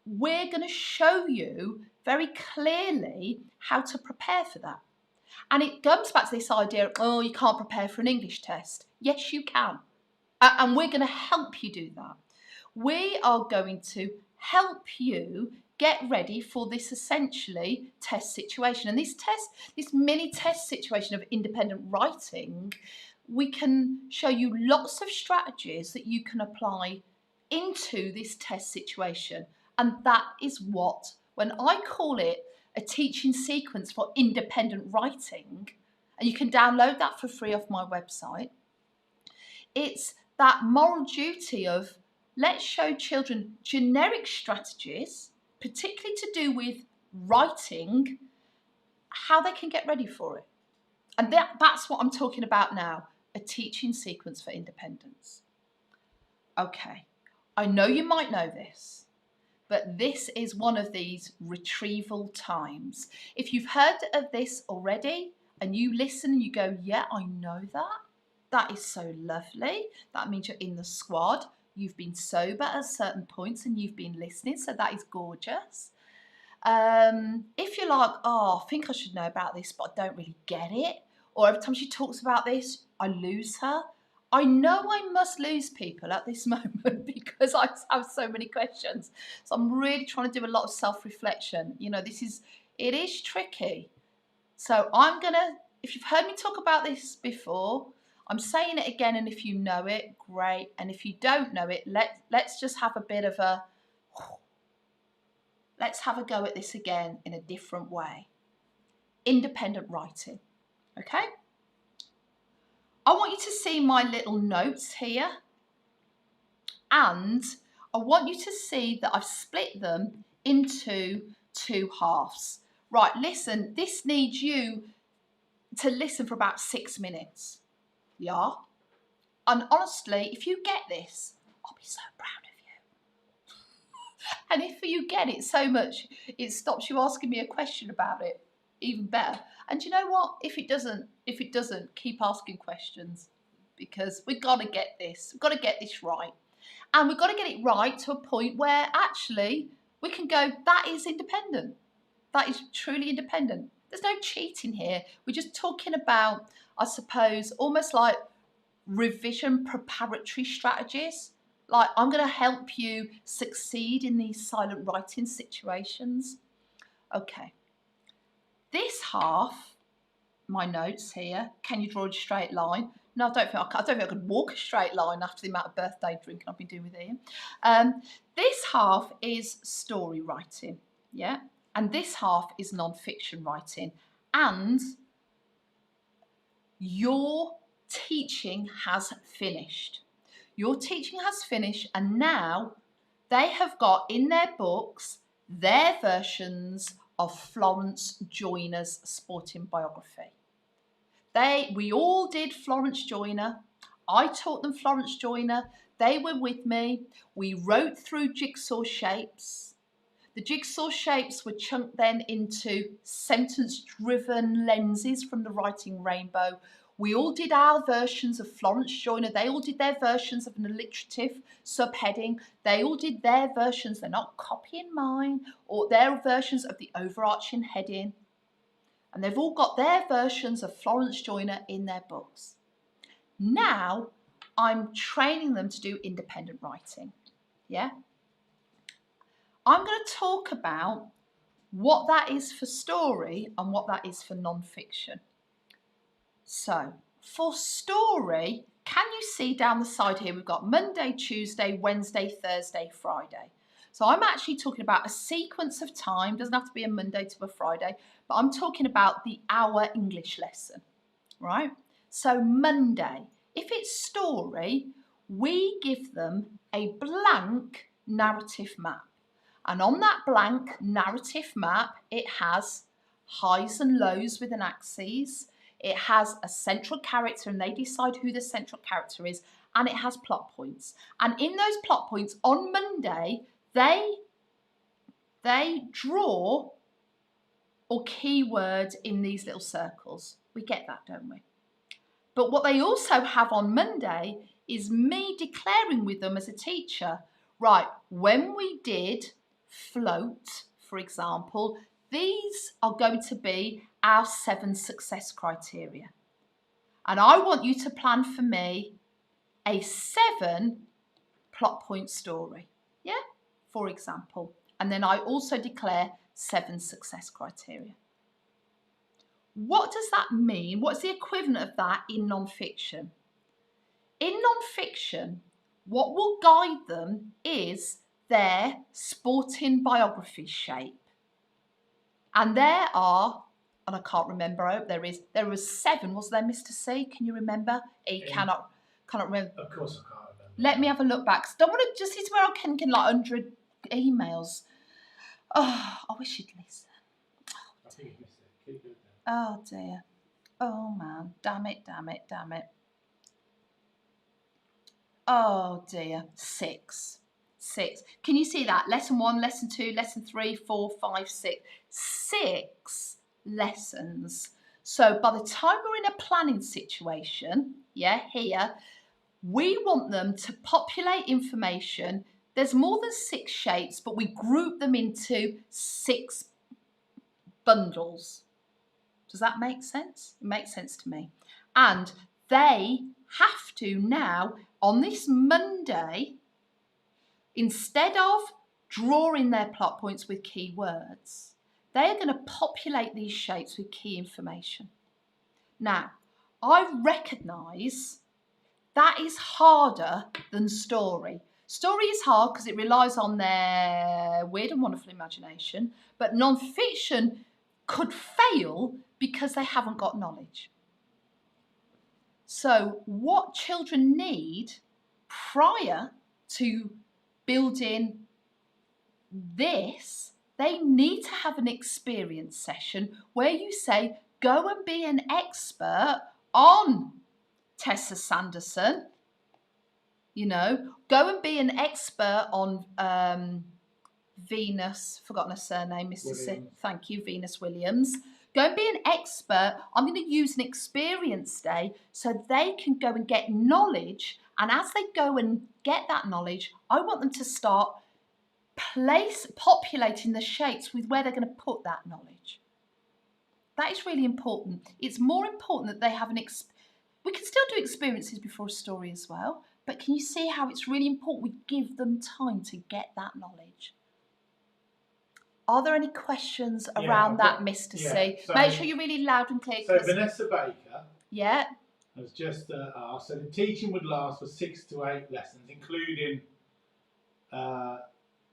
we're going to show you very clearly how to prepare for that. And it comes back to this idea of, oh, you can't prepare for an English test. Yes, you can. And we're going to help you do that. We are going to help you get ready for this essentially test situation. And this mini test situation of independent writing, we can show you lots of strategies that you can apply into this test situation. And that is what, when I call it a teaching sequence for independent writing, and you can download that for free off my website, it's that moral duty of, let's show children generic strategies, particularly to do with writing, how they can get ready for it. And that's what I'm talking about now, a teaching sequence for independence. Okay, I know you might know this, but this is one of these retrieval times. If you've heard of this already and you listen and you go, yeah, I know that, That is so lovely. That means you're in the squad. You've been sober at certain points and you've been listening, so that is gorgeous. If you're like, oh, I think I should know about this, but I don't really get it, or every time she talks about this, I lose her. I know I must lose people at this moment because I have so many questions. So I'm really trying to do a lot of self-reflection. You know, it is tricky. So if you've heard me talk about this before, I'm saying it again, and if you know it, great. And if you don't know it, let's just have a bit of a, let's have a go at this again in a different way. Independent writing, okay? I want you to see my little notes here, and I want you to see that I've split them into 2 halves. Right, listen, this needs you to listen for about 6 minutes, yeah? And honestly, if you get this, I'll be so proud of you. And if you get it so much, it stops you asking me a question about it, even better. And you know what? If it doesn't, keep asking questions, because we've got to get this. We've got to get this right. And we've got to get it right to a point where actually we can go, that is independent. That is truly independent. There's no cheating here. We're just talking about, I suppose, almost like revision preparatory strategies. Like, I'm going to help you succeed in these silent writing situations. Okay. This half, my notes here, can you draw a straight line? No, I don't think I could walk a straight line after the amount of birthday drinking I've been doing with Ian. This half is story writing, yeah? And this half is non-fiction writing. And your teaching has finished. Your teaching has finished, and now they have got in their books their versions of Florence Joyner's sporting biography. We all did Florence Joyner. I taught them Florence Joyner. They were with me. We wrote through jigsaw shapes. The jigsaw shapes were chunked then into sentence-driven lenses from the writing rainbow. We all did our versions of Florence Joyner. They all did their versions of an alliterative subheading. They all did their versions. They're not copying mine, or their versions of the overarching heading. And they've all got their versions of Florence Joyner in their books. Now, I'm training them to do independent writing. Yeah? I'm going to talk about what that is for story and what that is for non-fiction. So, for story, can you see down the side here, we've got Monday, Tuesday, Wednesday, Thursday, Friday. So I'm actually talking about a sequence of time, doesn't have to be a Monday to a Friday, but I'm talking about the hour English lesson, right? So Monday, if it's story, we give them a blank narrative map. And on that blank narrative map, it has highs and lows with an axis. It has a central character, and they decide who the central character is, and it has plot points. And in those plot points, on Monday, they draw or keyword in these little circles. We get that, don't we? But what they also have on Monday is me declaring with them as a teacher, right, when we did float, for example, these are going to be our 7 success criteria. And I want you to plan for me a 7 plot point story, yeah, for example. And then I also declare 7 success criteria. What does that mean? What's the equivalent of that in non-fiction? In non-fiction, what will guide them is their sporting biography shape. And there are, and I can't remember, I hope there was 7, was there, Mr. C? Can you remember? He cannot remember. Of course I can't remember. Let me have a look back. Don't want to just see where I can get like 100 emails. Oh, I wish you'd listen. I think you missed it. Keep doing that. Oh dear. Oh man. Damn it. Oh dear. 6. Can you see that? Lesson 1, lesson 2, lesson 3, 4, 5, 6. 6 lessons. So by the time we're in a planning situation, here, we want them to populate information. There's more than 6 shapes, but we group them into 6 bundles. Does that make sense? It makes sense to me. And they have to now, on this Monday, instead of drawing their plot points with keywords, they're going to populate these shapes with key information. Now, I recognise that is harder than story. Story is hard because it relies on their weird and wonderful imagination, but non-fiction could fail because they haven't got knowledge. So what children need prior to building this, they need to have an experience session where you say, go and be an expert on Tessa Sanderson, go and be an expert on Venus, forgotten her surname, Mr. C. Thank you, Venus Williams. Go and be an expert. I'm going to use an experience day so they can go and get knowledge. And as they go and get that knowledge, I want them to start populating the shapes with where they're going to put that knowledge. That is really important. It's more important that they have we can still do experiences before a story as well, but can you see how it's really important we give them time to get that knowledge? Are there any questions around that, Mr. C? So, make sure you're really loud and clear. So Vanessa Baker has just asked, so the teaching would last for 6 to 8 lessons, including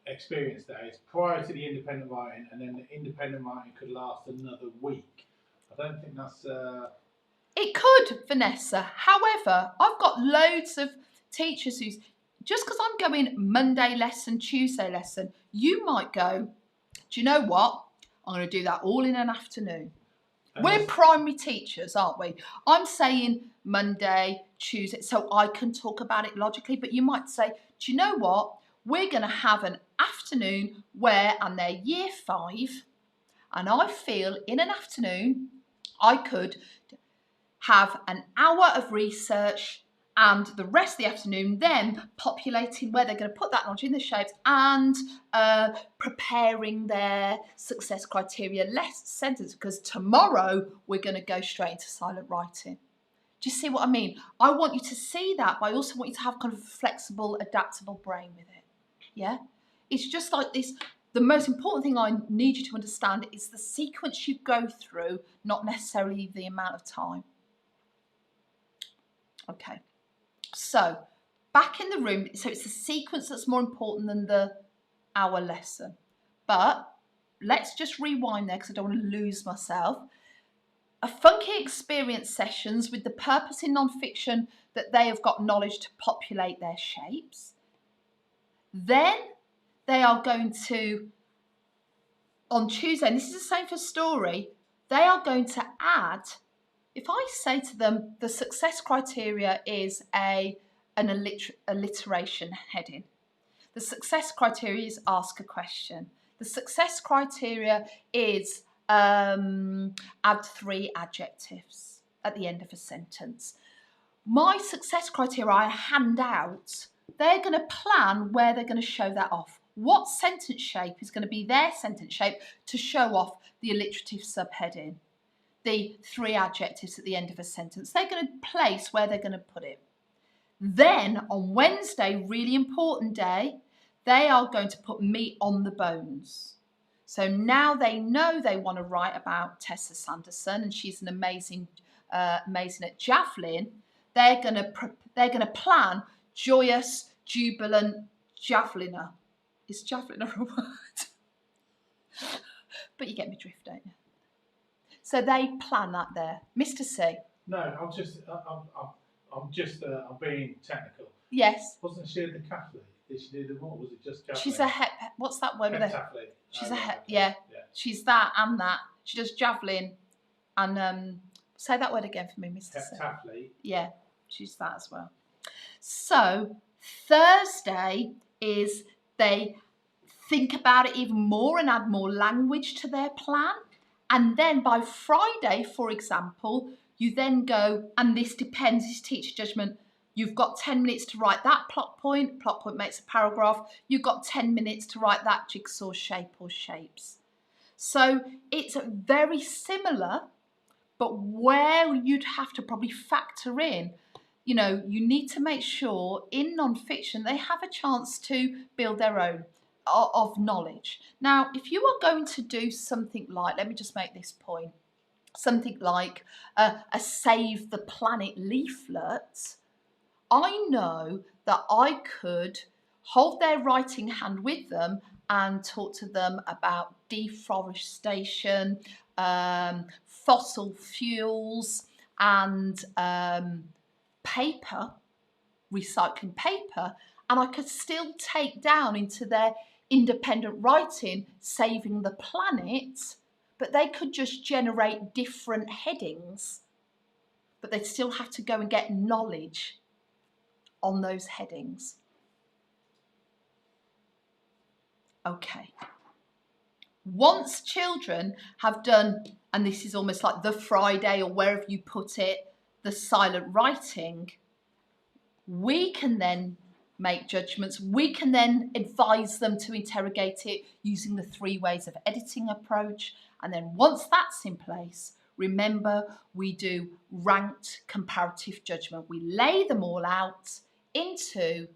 experience days, prior to the independent writing, and then the independent writing could last another week. I don't think that's... It could, Vanessa. However, I've got loads of teachers who's... Just because I'm going Monday lesson, Tuesday lesson, you might go, do you know what? I'm going to do that all in an afternoon. We're primary teachers, aren't we? I'm saying Monday, Tuesday, so I can talk about it logically, but you might say, do you know what? We're going to have an afternoon where, and they're year 5, and I feel in an afternoon I could have an hour of research and the rest of the afternoon then populating where they're going to put that knowledge in the shapes and preparing their success criteria sentence, because tomorrow we're going to go straight into silent writing. Do you see what I mean? I want you to see that, but I also want you to have kind of a flexible, adaptable brain with it. Yeah? It's just like this. The most important thing I need you to understand is the sequence you go through, not necessarily the amount of time. Okay. So, back in the room, so it's the sequence that's more important than the hour lesson. But let's just rewind there because I don't want to lose myself. A funky experience sessions with the purpose in non-fiction that they have got knowledge to populate their shapes. Then they are going to, on Tuesday, and this is the same for story, they are going to add, if I say to them, the success criteria is an alliteration heading. The success criteria is ask a question. The success criteria is add 3 adjectives at the end of a sentence. My success criteria I hand out, they're going to plan where they're going to show that off. What sentence shape is going to be their sentence shape to show off the alliterative subheading? The 3 adjectives at the end of a sentence. They're going to place where they're going to put it. Then on Wednesday, really important day, they are going to put meat on the bones. So now they know they want to write about Tessa Sanderson, and she's an amazing at javelin. They're going to plan joyous, jubilant javeliner. Is javeliner a word? But you get me drift, don't you? So they plan that there. Mr. C. No, I'm being technical. Yes. Wasn't she the Catholic? Did she do the what? Was it just javelin? She's a what's that word? Heptathlete. She's yeah. She's that and that. She does javelin and say that word again for me, Mr. C. Heptathlete. Yeah, she's that as well. So Thursday is they think about it even more and add more language to their plan. And then by Friday, for example, you then go, and this depends, this teacher judgment, you've got 10 minutes to write that plot point makes a paragraph, you've got 10 minutes to write that jigsaw shape or shapes. So it's very similar, but where you'd have to probably factor in, you know, you need to make sure in non-fiction they have a chance to build their own of knowledge. Now, if you are going to do something like, let me just make this point, something like a Save the Planet leaflet, I know that I could hold their writing hand with them and talk to them about deforestation, fossil fuels, and paper, recycling paper, and I could still take down into their independent writing saving the planet, but they could just generate different headings, but they'd still have to go and get knowledge on those headings. Okay. Once children have done, and this is almost like the Friday or wherever you put it, the silent writing, we can then make judgments. We can then advise them to interrogate it using the 3 ways of editing approach. And then once that's in place, remember, we do ranked comparative judgment. We lay them all out into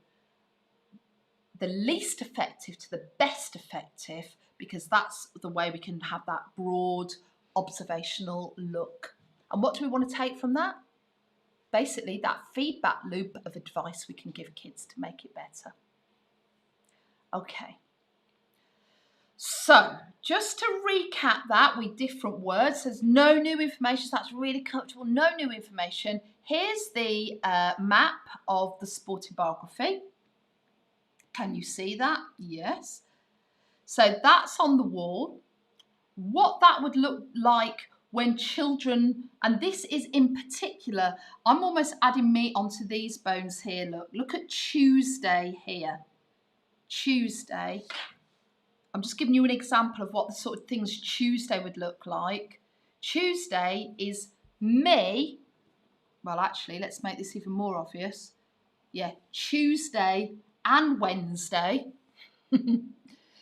the least effective to the best effective, because that's the way we can have that broad observational look. And what do we want to take from that? Basically, that feedback loop of advice we can give kids to make it better. Okay. So, just to recap that with different words, there's no new information, so that's really comfortable, no new information. Here's the map of the sporting biography. Can you see that? Yes. So that's on the wall. What that would look like when children, and this is in particular, I'm almost adding meat onto these bones here. Look at Tuesday here. Tuesday. I'm just giving you an example of what the sort of things Tuesday would look like. Tuesday is me. Well, actually, let's make this even more obvious. Yeah, Tuesday and Wednesday.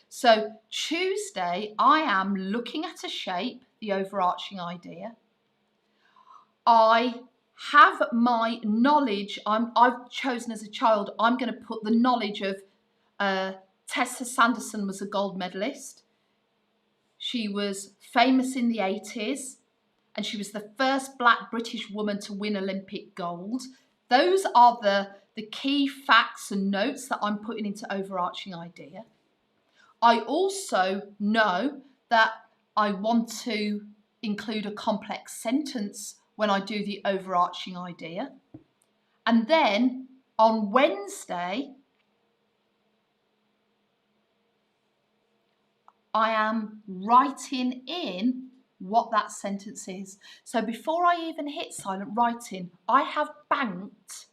So Tuesday, I am looking at a shape, the overarching idea. I have my knowledge. I've chosen as a child, I'm going to put the knowledge of Tessa Sanderson was a gold medalist. She was famous in the 80s, and she was the first Black British woman to win Olympic gold. Those are the key facts and notes that I'm putting into overarching idea. I also know that I want to include a complex sentence when I do the overarching idea. And then on Wednesday, I am writing in what that sentence is. So before I even hit silent writing, I have banked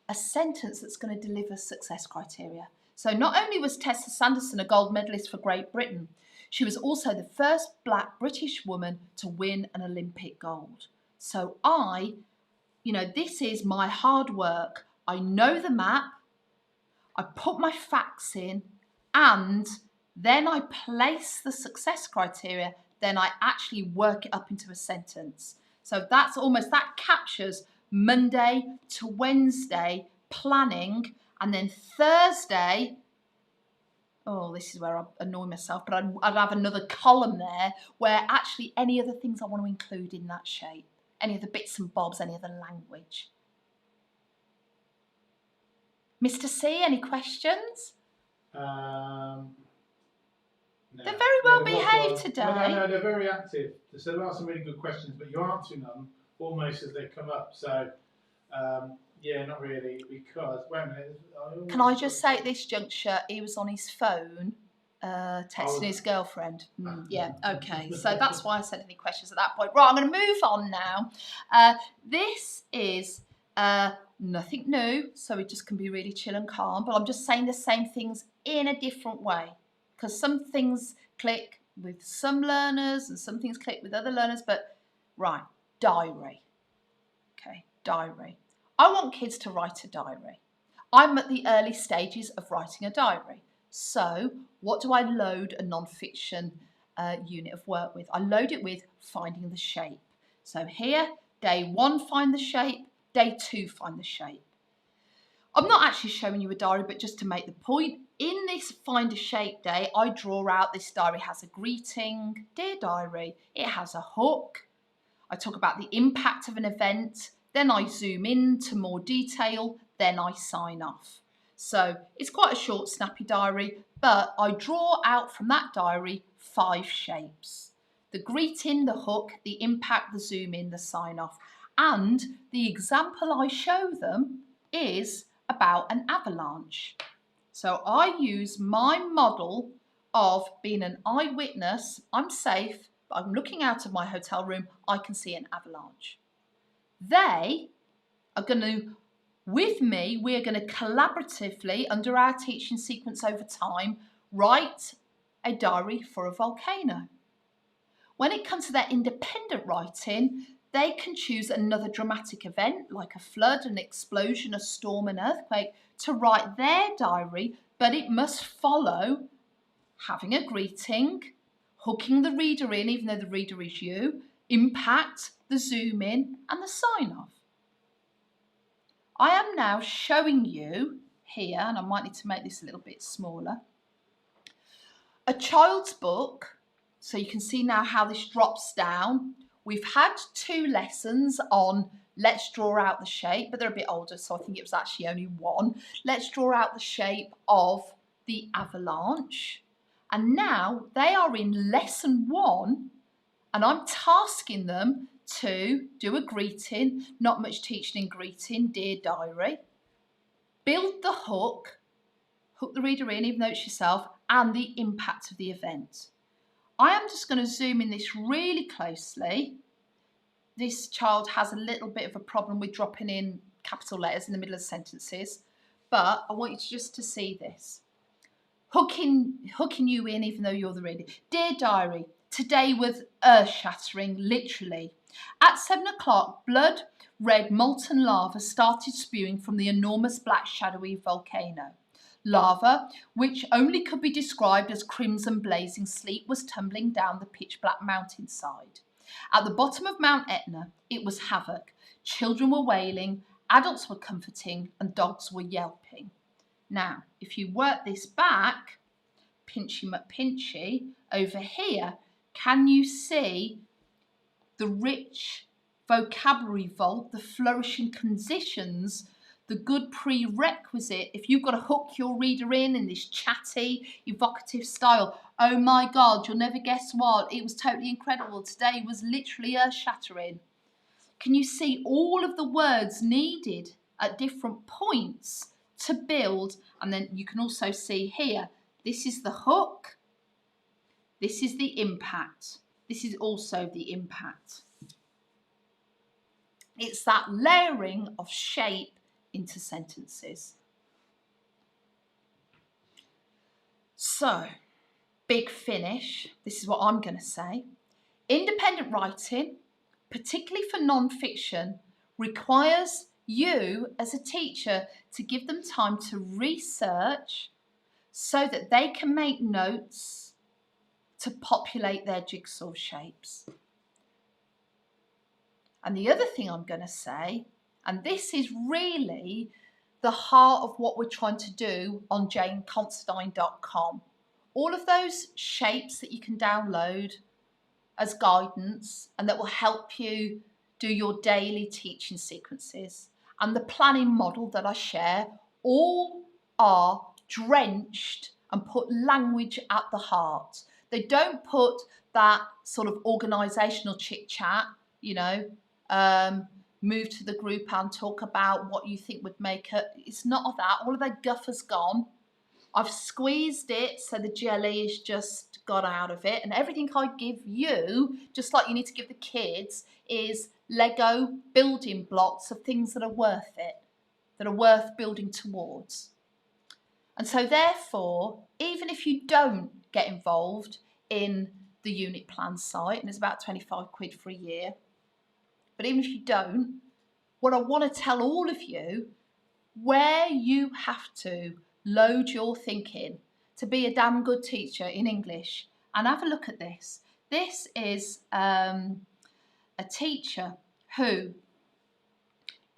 a sentence that's going to deliver success criteria. So not only was Tessa Sanderson a gold medalist for Great Britain, she was also the first Black British woman to win an Olympic gold. So this is my hard work. I know the map, I put my facts in, and then I place the success criteria, then I actually work it up into a sentence. So that captures Monday to Wednesday planning, and then Thursday, this is where I annoy myself, but I'd have another column there where actually any other things I want to include in that shape, any of the bits and bobs, any of the language. Mr. C, any questions? No. They're very well behaved today. No, they're very active. So there are some really good questions, but you're answering them almost as they come up. So, not really, because, wait a minute. Can I just say at this juncture, he was on his phone texting his girlfriend. Yeah, okay. So that's why I said any questions at that point. Right, I'm going to move on now. This is nothing new, so it just can be really chill and calm, but I'm just saying the same things in a different way, because some things click, with some learners and some things click with other learners, but right, diary. Okay, diary. I want kids to write a diary. I'm at the early stages of writing a diary. So what do I load a non-fiction unit of work with? I load it with finding the shape. So here, day 1, find the shape. Day 2, find the shape. I'm not actually showing you a diary, but just to make the point, in this find a shape day, I draw out this diary has a greeting, dear diary. It has a hook. I talk about the impact of an event. Then I zoom in to more detail. Then I sign off. So it's quite a short, snappy diary, but I draw out from that diary 5 shapes. The greeting, the hook, the impact, the zoom in, the sign off. And the example I show them is about an avalanche. So I use my model of being an eyewitness. I'm safe, but I'm looking out of my hotel room. I can see an avalanche. They are going to, with me, we're going to collaboratively, under our teaching sequence over time, write a diary for a volcano. When it comes to their independent writing, they can choose another dramatic event like a flood, an explosion, a storm, an earthquake to write their diary, but it must follow having a greeting, hooking the reader in, even though the reader is you, impact, the zoom in, and the sign off. I am now showing you here, and I might need to make this a little bit smaller, a child's book. So you can see now how this drops down. We've had 2 lessons on let's draw out the shape, but they're a bit older, so I think it was actually only 1. Let's draw out the shape of the avalanche. And now they are in lesson 1, and I'm tasking them to do a greeting, not much teaching in greeting, dear diary, build the hook the reader in, even though it's yourself, and the impact of the event. I am just going to zoom in this really closely. This child has a little bit of a problem with dropping in capital letters in the middle of sentences, but I want you just to see this. Hooking you in, even though you're the reader. Dear diary, today was earth-shattering, literally. At 7 o'clock, blood red molten lava started spewing from the enormous black shadowy volcano. Lava, which only could be described as crimson blazing sleet, was tumbling down the pitch black mountainside. At the bottom of Mount Etna, it was havoc. Children were wailing, adults were comforting, and dogs were yelping. Now, if you work this back, Pinchy McPinchy, over here, can you see the rich vocabulary vault, the flourishing conditions, the good prerequisite? If you've got to hook your reader in this chatty, evocative style, oh my God, you'll never guess what, it was totally incredible, today was literally earth-shattering. Can you see all of the words needed at different points to build? And then you can also see here, this is the hook, this is the impact, this is also the impact. It's that layering of shape into sentences. So, big finish, this is what I'm going to say. Independent writing, particularly for non-fiction, requires you as a teacher to give them time to research so that they can make notes to populate their jigsaw shapes. And the other thing I'm going to say, and this is really the heart of what we're trying to do on Considine.com, all of those shapes that you can download as guidance and that will help you do your daily teaching sequences, and the planning model that I share, all are drenched and put language at the heart. They don't put that sort of organisational chit-chat, move to the group and talk about what you think would make it. It's not of that. All of that guff has gone. I've squeezed it so the jelly has just got out of it. And everything I give you, just like you need to give the kids, is Lego building blocks of things that are worth it, that are worth building towards. And so therefore, even if you don't get involved in the unit plan site, and it's about 25 quid for a year. But even if you don't, what I want to tell all of you, where you have to load your thinking to be a damn good teacher in English. And have a look at this. This is a teacher who,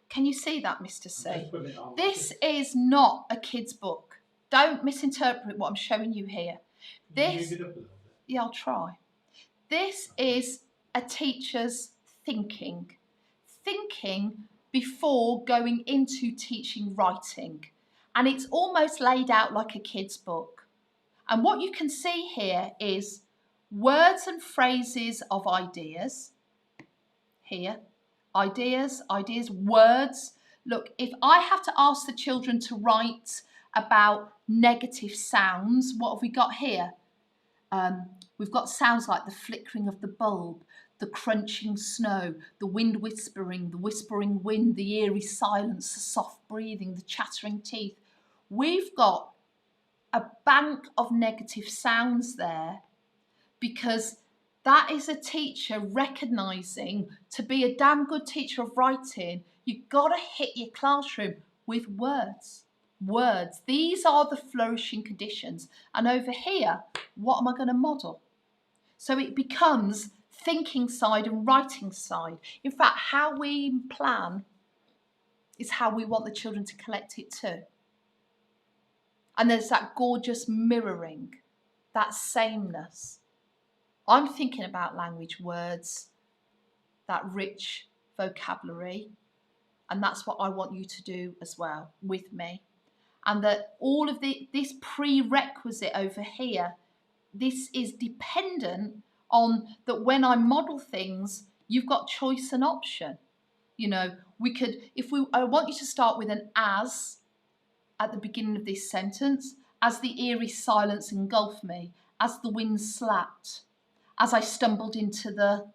can you see that, Mr. C? This is not a kid's book. Don't misinterpret what I'm showing you here. This, yeah, I'll try. This is a teacher's thinking before going into teaching writing. And it's almost laid out like a kid's book. And what you can see here is words and phrases of ideas. Here, ideas, words. Look, if I have to ask the children to write about negative sounds, what have we got here? We've got sounds like the flickering of the bulb, the crunching snow, the wind whispering, the whispering wind, the eerie silence, the soft breathing, the chattering teeth. We've got a bank of negative sounds there because that is a teacher recognising to be a damn good teacher of writing, you've got to hit your classroom with words. Words. These are the flourishing conditions. And over here, what am I going to model? So it becomes thinking side and writing side. In fact, how we plan is how we want the children to collect it too. And there's that gorgeous mirroring, that sameness. I'm thinking about language, words, that rich vocabulary, and that's what I want you to do as well with me. And that all of this prerequisite over here, this is dependent on that when I model things, you've got choice and option. You know, we could, I want you to start with an as at the beginning of this sentence, as the eerie silence engulfed me, as the wind slapped, as I stumbled into the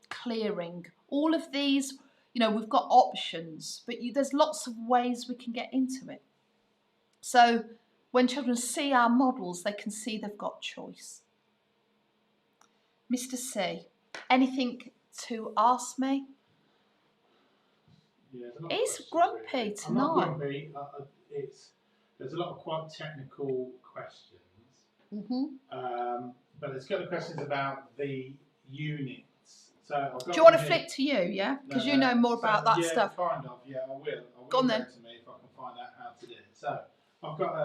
clearing. All of these, you know, we've got options, but there's lots of ways we can get into it. So when children see our models, they can see they've got choice. Mr. C, anything to ask me? Yeah, he's grumpy tonight. I'm not grumpy. There's a lot of quite technical questions. But it's got the questions about the units. So I've got. Do you want to flip to you? Yeah, because you know more about that stuff. Yeah, kind of. Yeah, I will. Go on then. To me if I can find out how to do it. So I've got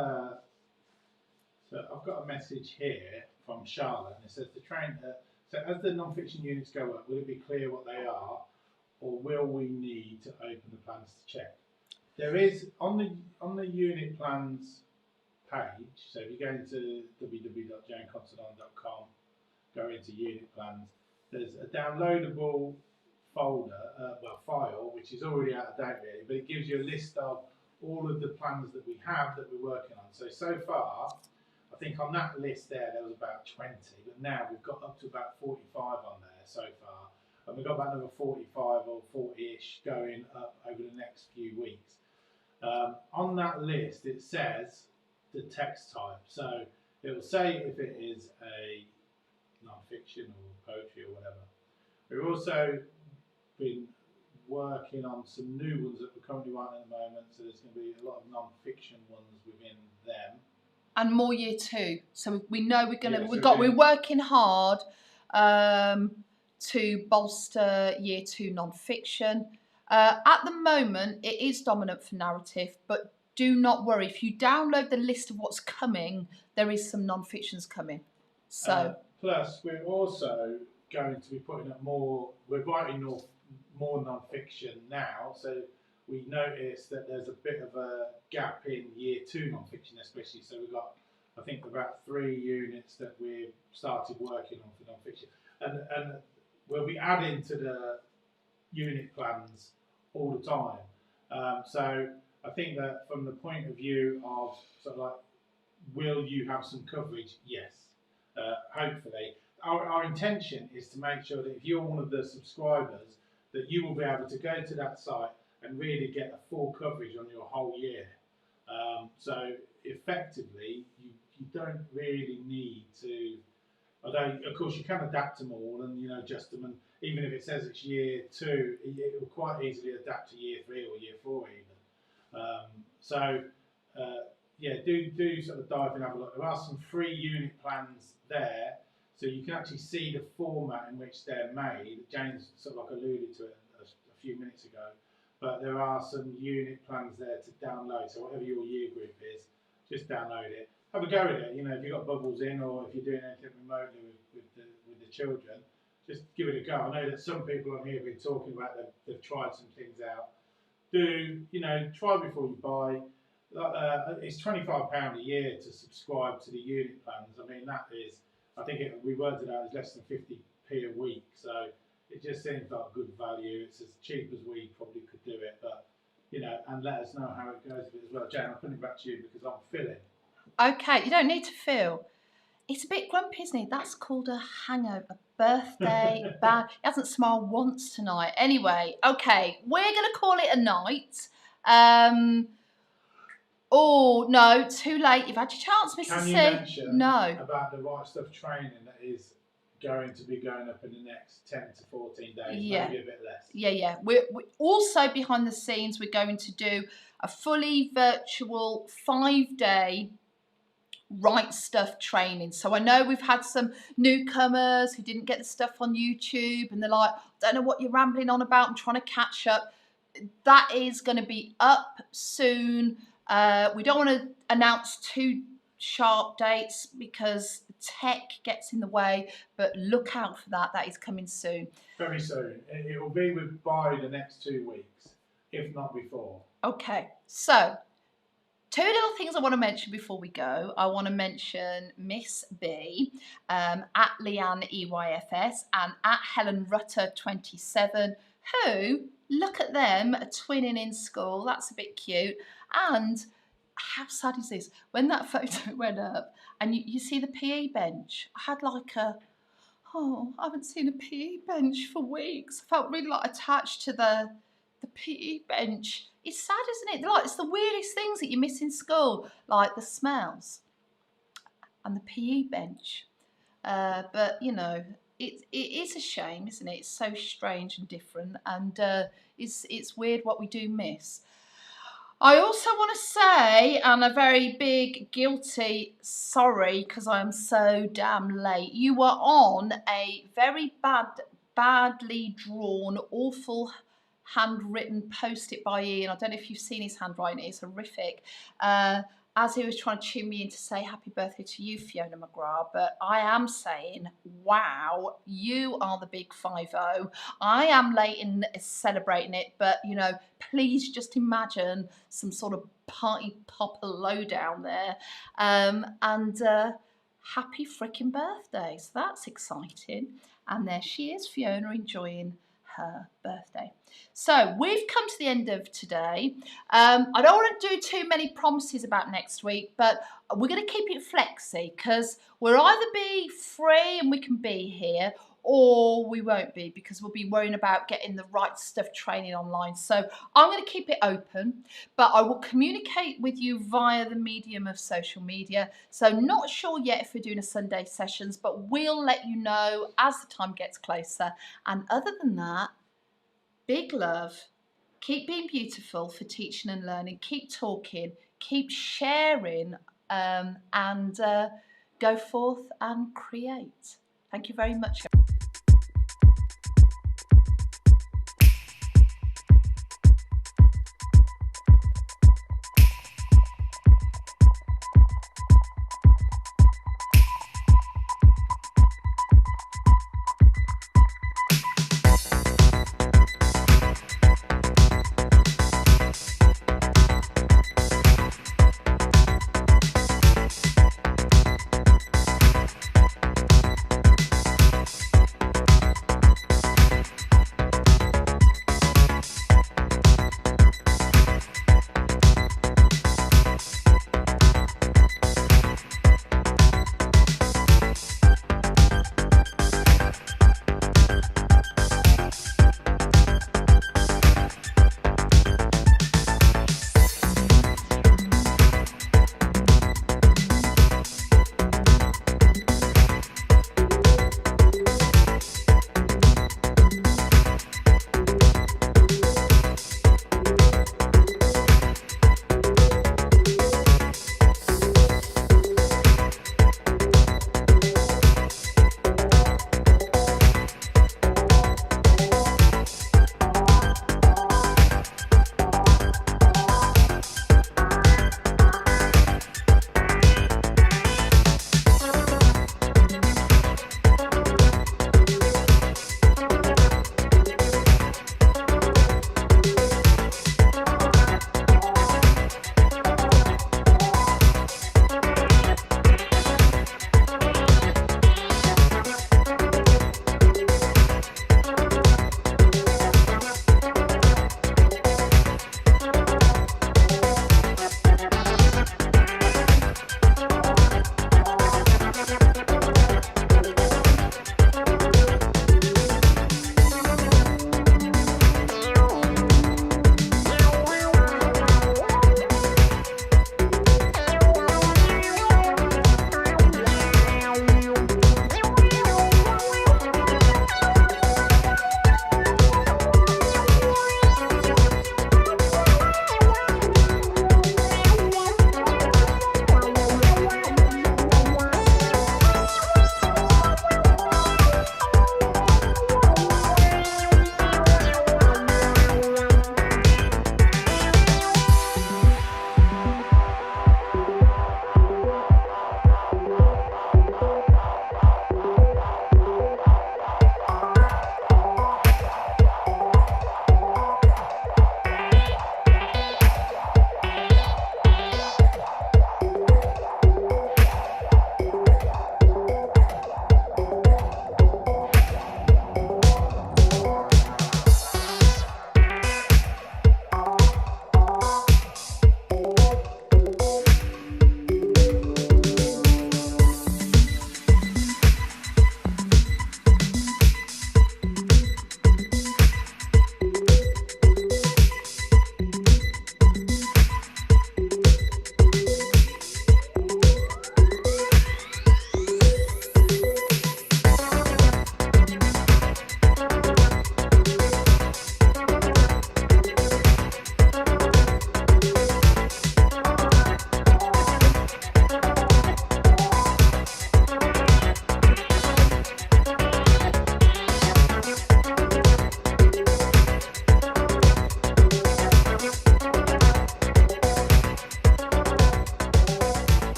a message here from Charlotte, and it says to train. So as the non-fiction units go up, will it be clear what they are, or will we need to open the plans to check? There is on the unit plans page. So if you go into www.janeconsidine.com, go into unit plans. There's a downloadable folder, file, which is already out of date really, but it gives you a list of all of the plans that we have that we're working on. So far, I think on that list there was about 20, but now we've got up to about 45 on there so far. And we've got about another 45 or 40-ish going up over the next few weeks. On that list, it says the text type. So it will say if it is a non-fiction or poetry or whatever. We've also been working on some new ones that we're currently writing at the moment. So there's going to be a lot of non-fiction ones within them. And more year two. So we know we're going to. We're working hard to bolster year two non-fiction. At the moment, it is dominant for narrative, but do not worry. If you download the list of what's coming, there is some non-fictions coming. So plus, we're also going to be putting up more. We're writing more non-fiction now, so we noticed that there's a bit of a gap in year two non-fiction, especially. So we've got, I think, about 3 units that we've started working on for non-fiction, and we'll be adding to the unit plans all the time. So I think that from the point of view of sort of like, will you have some coverage? Yes, hopefully. Our intention is to make sure that if you're one of the subscribers, that you will be able to go to that site and really get a full coverage on your whole year. So effectively, you don't really need to Of course, you can adapt them all and adjust them, and even if it says it's year 2, it will quite easily adapt to year 3 or year 4 even. So yeah, do sort of dive and have a look. There are some free unit plans there, so you can actually see the format in which they're made. James sort of like alluded to it a few minutes ago, but there are some unit plans there to download. So whatever your year group is, just download it. Have a go at it. If you've got bubbles in, or if you're doing anything remotely with the children, just give it a go. I know that some people on here have been talking about they've tried some things out. Try before you buy. It's £25 a year to subscribe to the unit plans. I mean, that is, I think we worked it out as less than 50p a week. So it just seems like good value. It's as cheap as we probably could do it, but and let us know how it goes with it as well. Jane, I'm putting it back to you because I'm filling. Okay, you don't need to feel. It's a bit grumpy, isn't he? That's called a hangover. Birthday, bad. He hasn't smiled once tonight. Anyway, okay, we're going to call it a night. Oh, no, too late. You've had your chance, Mrs. Can C. you mention No. about the Right Stuff training that is going to be going up in the next 10 to 14 days, Yeah. maybe a bit less? Yeah. We're also behind the scenes, we're going to do a fully virtual 5-day Right Stuff training. So I know we've had some newcomers who didn't get the stuff on YouTube and they're like, I don't know what you're rambling on about, I'm trying to catch up. That is going to be up soon. We don't want to announce too sharp dates because tech gets in the way, but look out for that. That is coming soon. Very soon. It will be by the next 2 weeks, if not before. Okay, so 2 little things I want to mention before we go. I want to mention Miss B, at Leanne EYFS and at Helen Rutter 27, who, look at them, are twinning in school. That's a bit cute. And how sad is this? When that photo went up and you see the PE bench, I had like I haven't seen a PE bench for weeks. I felt really attached to the PE bench. It's sad, isn't it? It's the weirdest things that you miss in school, like the smells and the PE bench. But it is a shame, isn't it? It's so strange and different, and it's weird what we do miss. I also want to say, and a very big guilty sorry, because I am so damn late. You were on a very badly drawn, awful handwritten post-it by Ian. I don't know if you've seen his handwriting, it's horrific. As he was trying to tune me in to say happy birthday to you, Fiona McGrath, but I am saying, wow, you are the big 5-0. I am late in celebrating it, but please just imagine some sort of party popper lowdown there. And happy freaking birthday. So that's exciting. And there she is, Fiona, enjoying her birthday. So we've come to the end of today. I don't want to do too many promises about next week, but we're going to keep it flexy because we'll either be free and we can be here, or we won't be because we'll be worrying about getting the Right Stuff training online. So I'm going to keep it open, but I will communicate with you via the medium of social media. So not sure yet if we're doing a Sunday sessions, but we'll let you know as the time gets closer. And other than that, big love. Keep being beautiful for teaching and learning. Keep talking. Keep sharing, and go forth and create. Thank you very much.